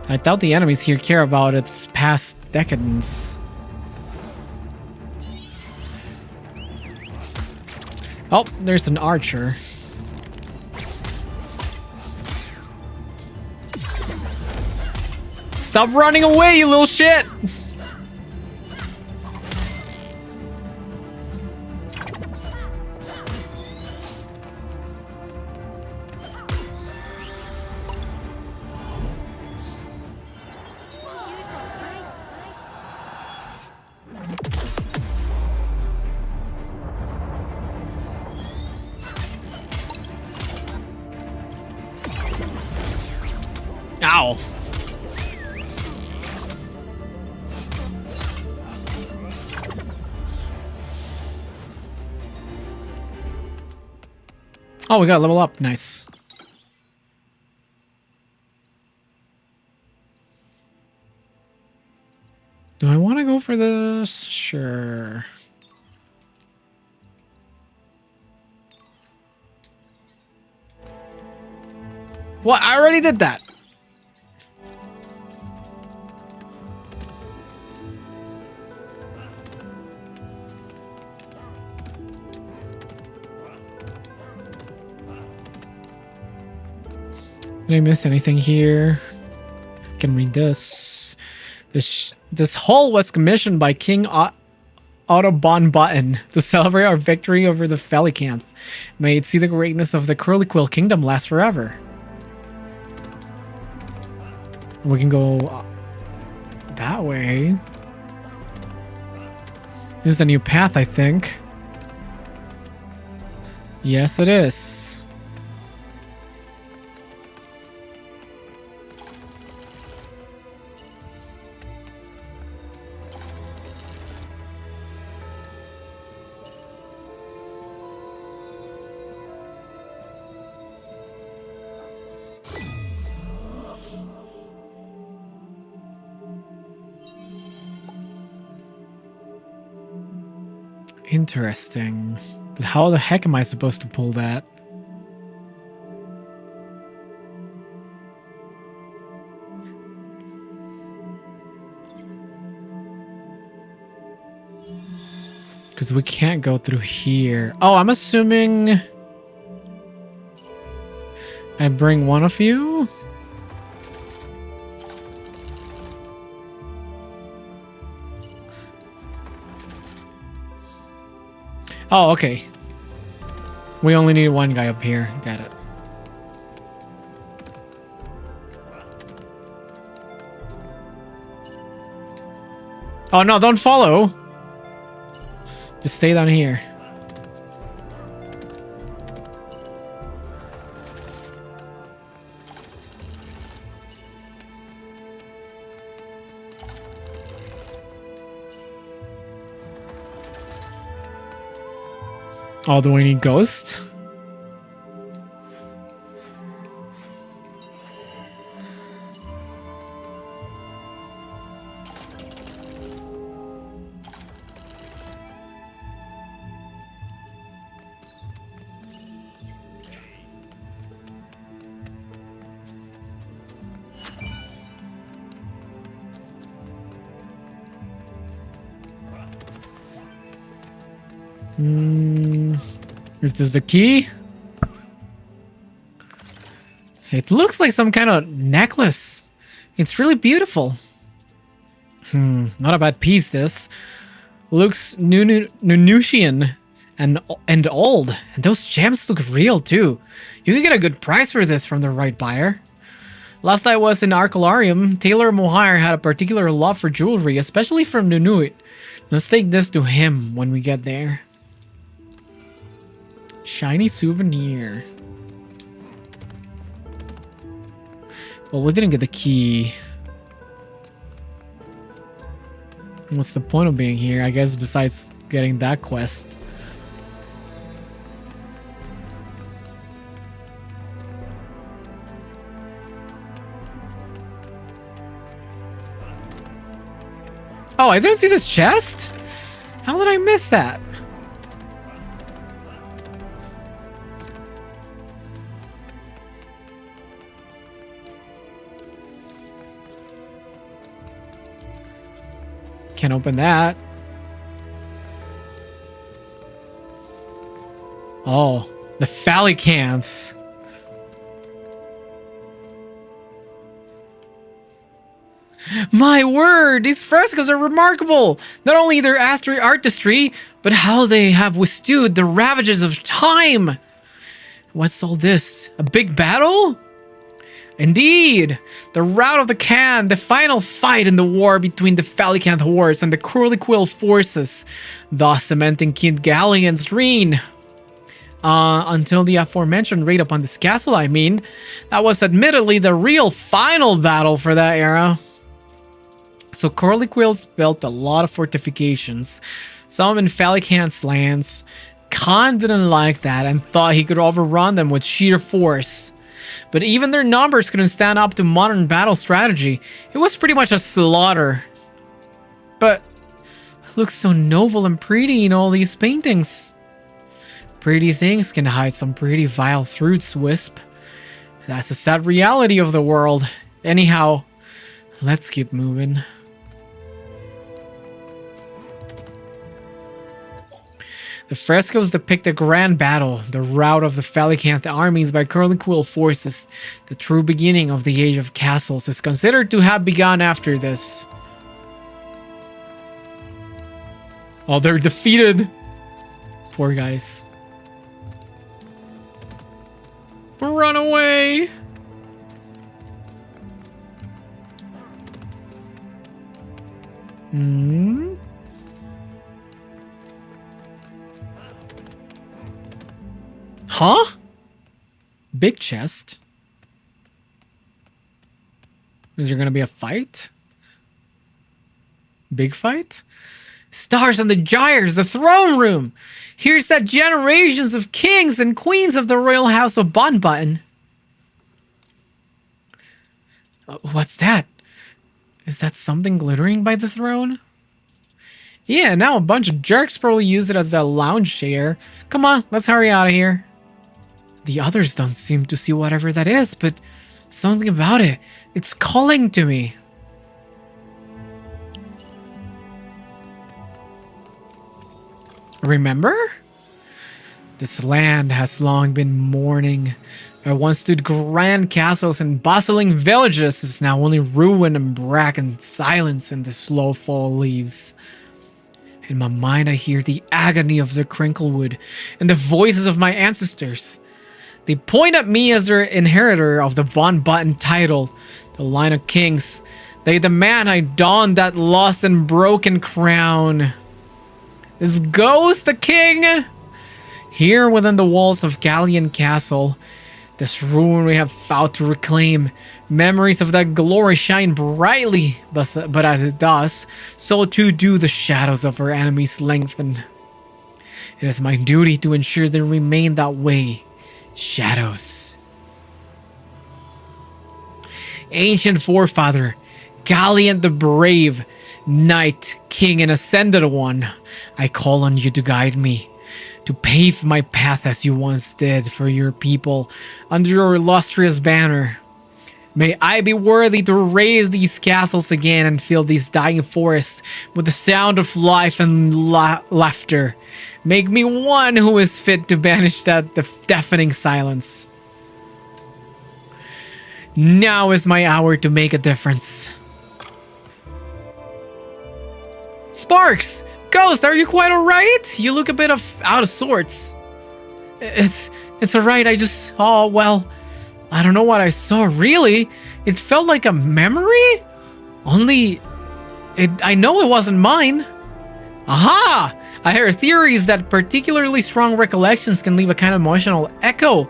I doubt the enemies here care about its past decadence. Oh, there's an archer. Stop running away, you little shit! Ow. Oh, we got to level up. Nice. Do I want to go for this? Sure. What? I already did that. Did I miss anything here? I can read this. This hall was commissioned by King Audubon Button to celebrate our victory over the Felicanth. May it see the greatness of the Curlyquill Kingdom last forever. We can go that way. This is a new path, I think. Yes, it is. Interesting. But how the heck am I supposed to pull that? Because we can't go through here. Oh, I'm assuming I bring one of you? Oh, okay. We only need one guy up here. Got it. Oh, no, don't follow. Just stay down here. Oh, do I need Ghost? Is this the key? It looks like some kind of necklace. It's really beautiful. Not a bad piece, this. Looks Nunushian and old. And those gems look real, too. You can get a good price for this from the right buyer. Last I was in Arcolarium, Taylor Mohire had a particular love for jewelry, especially from Nunuit. Let's take this to him when we get there. Shiny souvenir. Well, we didn't get the key. What's the point of being here? I guess besides getting that quest. Oh, I didn't see this chest? How did I miss that? Can't open that. Oh, the phallicants. My word, these frescoes are remarkable. Not only their artistry, but how they have withstood the ravages of time. What's all this? A big battle? Indeed, the rout of the Khan, the final fight in the war between the Phallicant hordes and the Curliquill forces, thus cementing King Gallian's reign. Until the aforementioned raid upon this castle, I mean. That was admittedly the real final battle for that era. So Curliquills built a lot of fortifications, some in Phallicant's lands. Khan didn't like that and thought he could overrun them with sheer force. But even their numbers couldn't stand up to modern battle strategy. It was pretty much a slaughter. But it looks so noble and pretty in all these paintings. Pretty things can hide some pretty vile fruits, Wisp. That's the sad reality of the world. Anyhow, let's keep moving. The frescoes depict a grand battle, the rout of the Phallicant armies by Curliquill forces. The true beginning of the Age of Castles is considered to have begun after this. Oh, they're defeated. Poor guys. Run away. Huh? Big chest. Is there gonna be a fight? Big fight? Stars on the gyres, the throne room! Here's that generations of kings and queens of the royal house of Bonbutton. What's that? Is that something glittering by the throne? Yeah, now a bunch of jerks probably use it as a lounge chair. Come on, let's hurry out of here. The others don't seem to see whatever that is, but something about it. It's calling to me. Remember? This land has long been mourning. Where once stood grand castles and bustling villages is now only ruin and blackened silence in the slow fall leaves. In my mind I hear the agony of the Crinklewood and the voices of my ancestors. They point at me as their inheritor of the Bonbutton title, the line of kings. They demand I don that lost and broken crown. Is Ghost the king? Here within the walls of Gallian Castle, this ruin we have vowed to reclaim. Memories of that glory shine brightly, but as it does, so too do the shadows of our enemies lengthen. It is my duty to ensure they remain that way. Shadows. Ancient forefather, Gallian the brave, knight, king, and ascended one, I call on you to guide me, to pave my path as you once did for your people under your illustrious banner. May I be worthy to raise these castles again and fill these dying forests with the sound of life and laughter. Make me one who is fit to banish that deafening silence. Now is my hour to make a difference. Sparks! Ghost, are you quite alright? You look a bit out of sorts. It's alright, oh well, I don't know what I saw really. It felt like a memory? I know it wasn't mine. Aha! I heard theories that particularly strong recollections can leave a kind of emotional echo.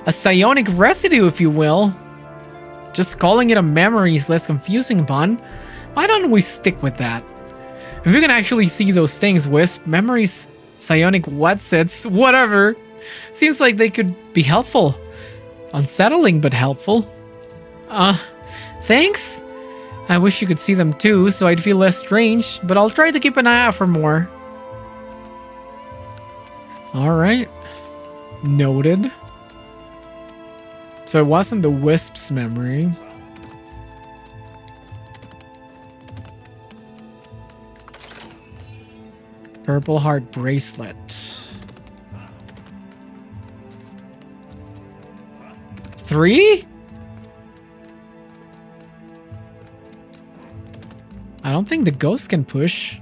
A psionic residue, if you will. Just calling it a memory is less confusing, Bun. Why don't we stick with that? If you can actually see those things, Wisp, memories, psionic whatsits, whatever. Seems like they could be helpful. Unsettling, but helpful. Thanks? I wish you could see them too, so I'd feel less strange, but I'll try to keep an eye out for more. Alright. Noted. So it wasn't the Wisp's memory. Purple heart bracelet. 3? I don't think the ghost can push.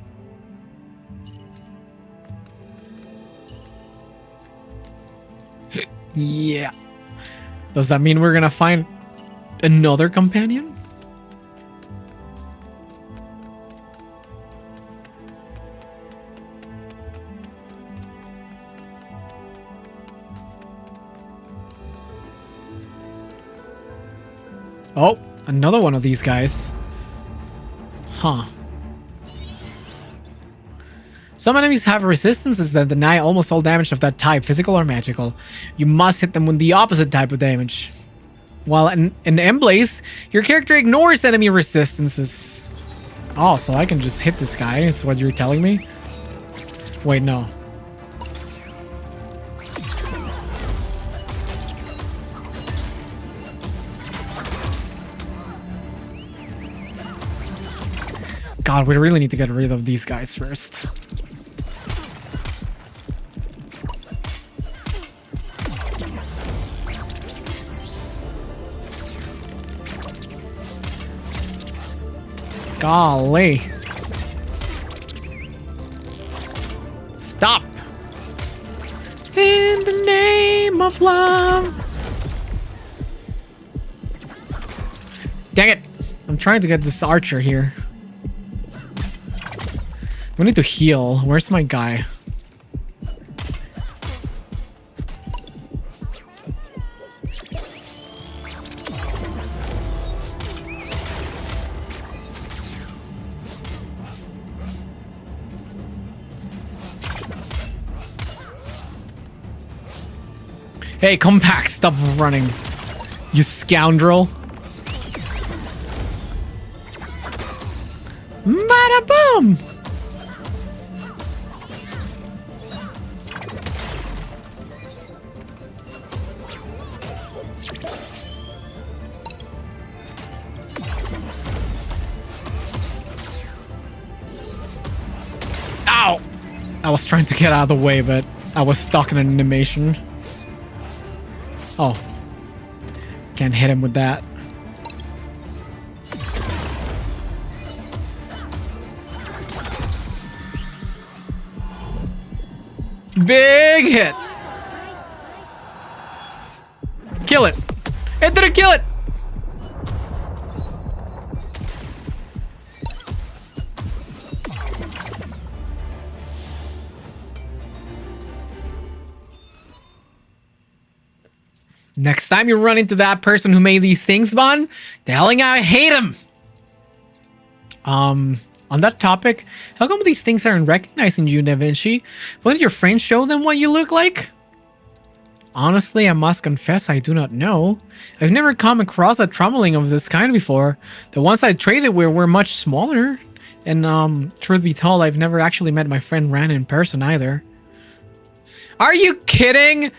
Yeah. Does that mean we're gonna find another companion? Oh, another one of these guys. Huh. Some enemies have resistances that deny almost all damage of that type, physical or magical. You must hit them with the opposite type of damage. While in Emblaze, your character ignores enemy resistances. Oh, so I can just hit this guy, is what you're telling me? Wait, no. God, we really need to get rid of these guys first. Golly. Stop. In the name of love. Dang it. I'm trying to get this archer here. We need to heal. Where's my guy? Hey, come back. Stop running. You scoundrel. Bada boom! Ow! I was trying to get out of the way, but I was stuck in an animation. Oh. Can't hit him with that. Big hit. Kill it. It didn't kill it. Next time you run into that person who made these things, Bon, telling I hate him. On that topic, how come these things aren't recognizing you, Da Vinci? Wouldn't your friends show them what you look like? Honestly, I must confess I do not know. I've never come across a trummeling of this kind before. The ones I traded with were much smaller. And, truth be told, I've never actually met my friend Ran in person either. Are you kidding?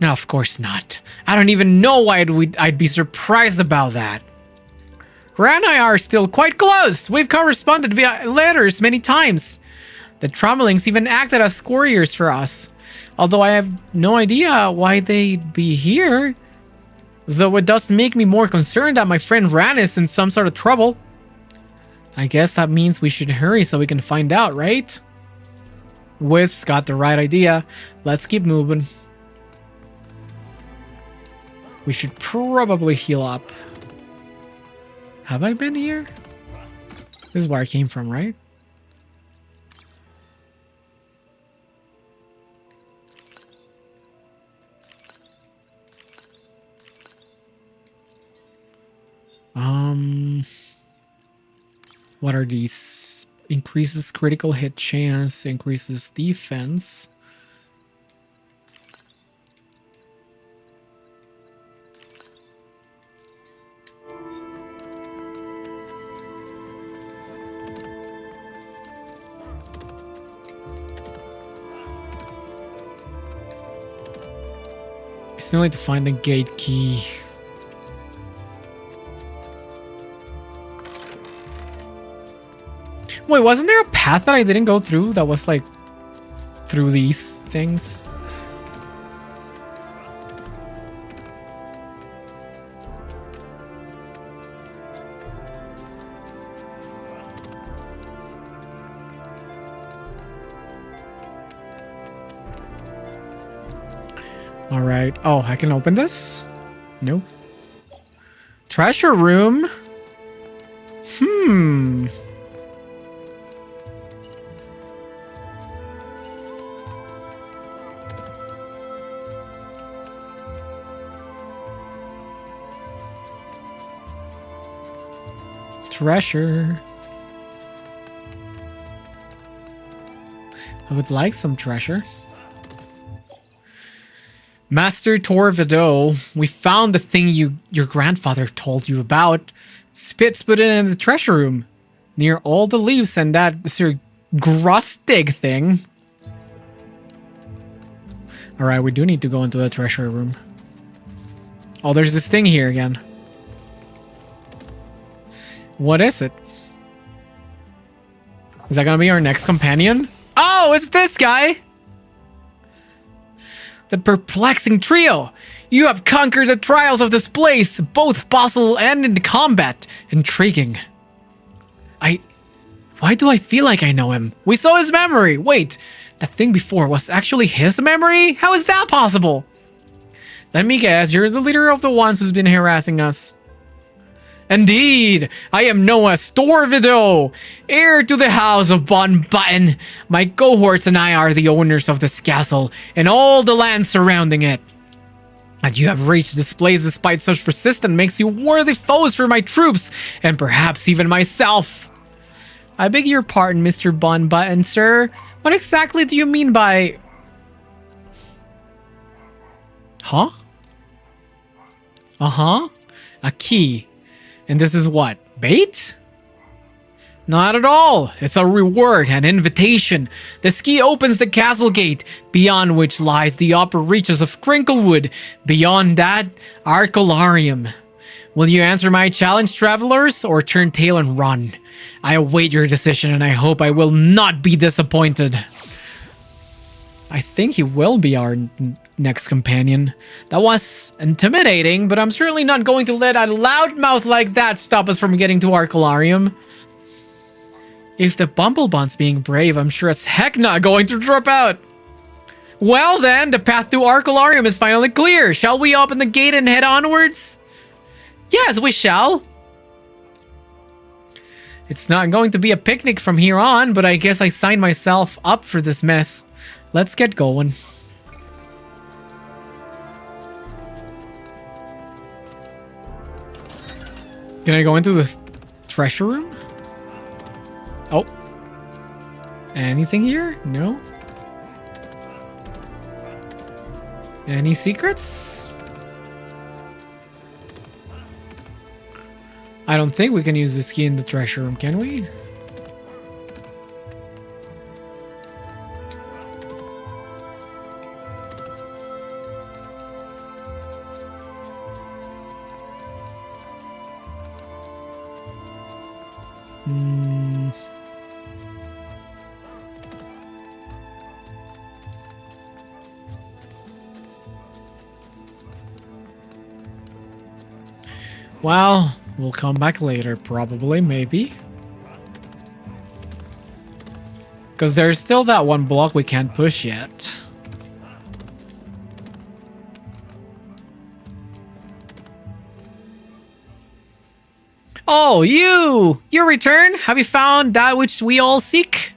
No, of course not. I don't even know why I'd be surprised about that. Ran and I are still quite close. We've corresponded via letters many times. The Trommelings even acted as couriers for us. Although I have no idea why they'd be here. Though it does make me more concerned that my friend Ran is in some sort of trouble. I guess that means we should hurry so we can find out, right? Wisp's got the right idea. Let's keep moving. We should probably heal up. Have I been here? This is where I came from, right? What are these? Increases critical hit chance, increases defense. I still need to find the gate key. Wait, wasn't there a path that I didn't go through that was like through these things? All right. Oh, I can open this? Nope. Treasure room? Treasure. I would like some treasure. Master Torvido, we found the thing your grandfather told you about. Spitz put it in the treasure room, near all the leaves and that Sir Grustig thing. Alright, we do need to go into the treasure room. Oh, there's this thing here again. What is it? Is that gonna be our next companion? Oh, it's this guy! The perplexing trio! You have conquered the trials of this place, both possible and in combat. Intriguing. Why do I feel like I know him? We saw his memory! Wait, that thing before was actually his memory? How is that possible? Let me guess, you're the leader of the ones who's been harassing us. Indeed, I am Noah Storvido, heir to the house of Bon Button. My cohorts and I are the owners of this castle and all the land surrounding it. That you have reached this place despite such persistence makes you worthy foes for my troops and perhaps even myself. I beg your pardon, Mr. Bon Button, sir. What exactly do you mean by... Huh? Uh-huh. A key. And this is what? Bait? Not at all. It's a reward, an invitation. This key opens the castle gate, beyond which lies the upper reaches of Crinklewood. Beyond that, Arcolarium. Will you answer my challenge, travelers, or turn tail and run? I await your decision, and I hope I will not be disappointed. I think he will be our next companion. That was intimidating, but I'm certainly not going to let a loudmouth like that stop us from getting to Arcolarium. If the Bumblebon's being brave, I'm sure as heck not going to drop out. Well then, the path to Arcolarium is finally clear. Shall we open the gate and head onwards? Yes, we shall. It's not going to be a picnic from here on, but I guess I signed myself up for this mess. Let's get going. Can I go into the treasure room? Oh. Anything here? No. Any secrets? I don't think we can use this key in the treasure room, can we? Hmm. Well, we'll come back later, probably, maybe. Because there's still that one block we can't push yet. Oh, you! You return? Have you found that which we all seek?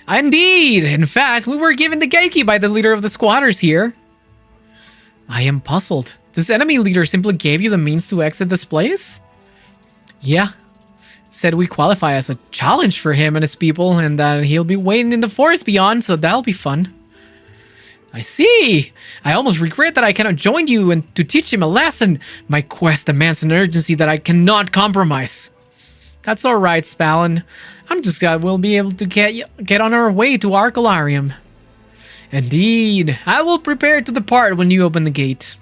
Indeed! In fact, we were given the gate key by the leader of the squatters here. I am puzzled. This enemy leader simply gave you the means to exit this place? Yeah. Said we qualify as a challenge for him and his people, and that he'll be waiting in the forest beyond, so that'll be fun. I see! I almost regret that I cannot join you and to teach him a lesson. My quest demands an urgency that I cannot compromise. That's alright, Spallon. I'm just glad we'll be able to get on our way to Arcolarium. Indeed. I will prepare to depart when you open the gate.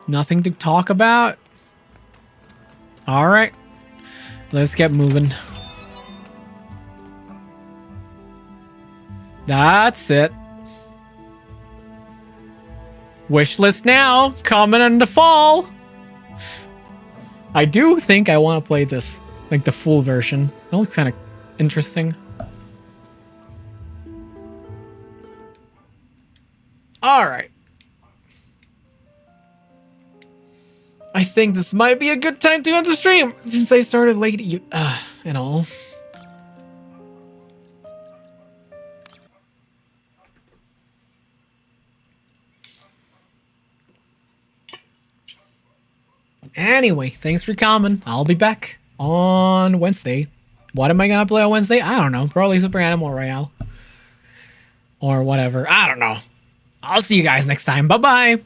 Nothing to talk about? Alright. Let's get moving. That's it. Wish list now. Coming in the fall. I do think I want to play this, like the full version. That looks kind of interesting. Alright. I think this might be a good time to end the stream, since I started late, and all. Anyway, thanks for coming. I'll be back on Wednesday. What am I gonna play on Wednesday? I don't know. Probably Super Animal Royale. Or whatever. I don't know. I'll see you guys next time. Bye-bye.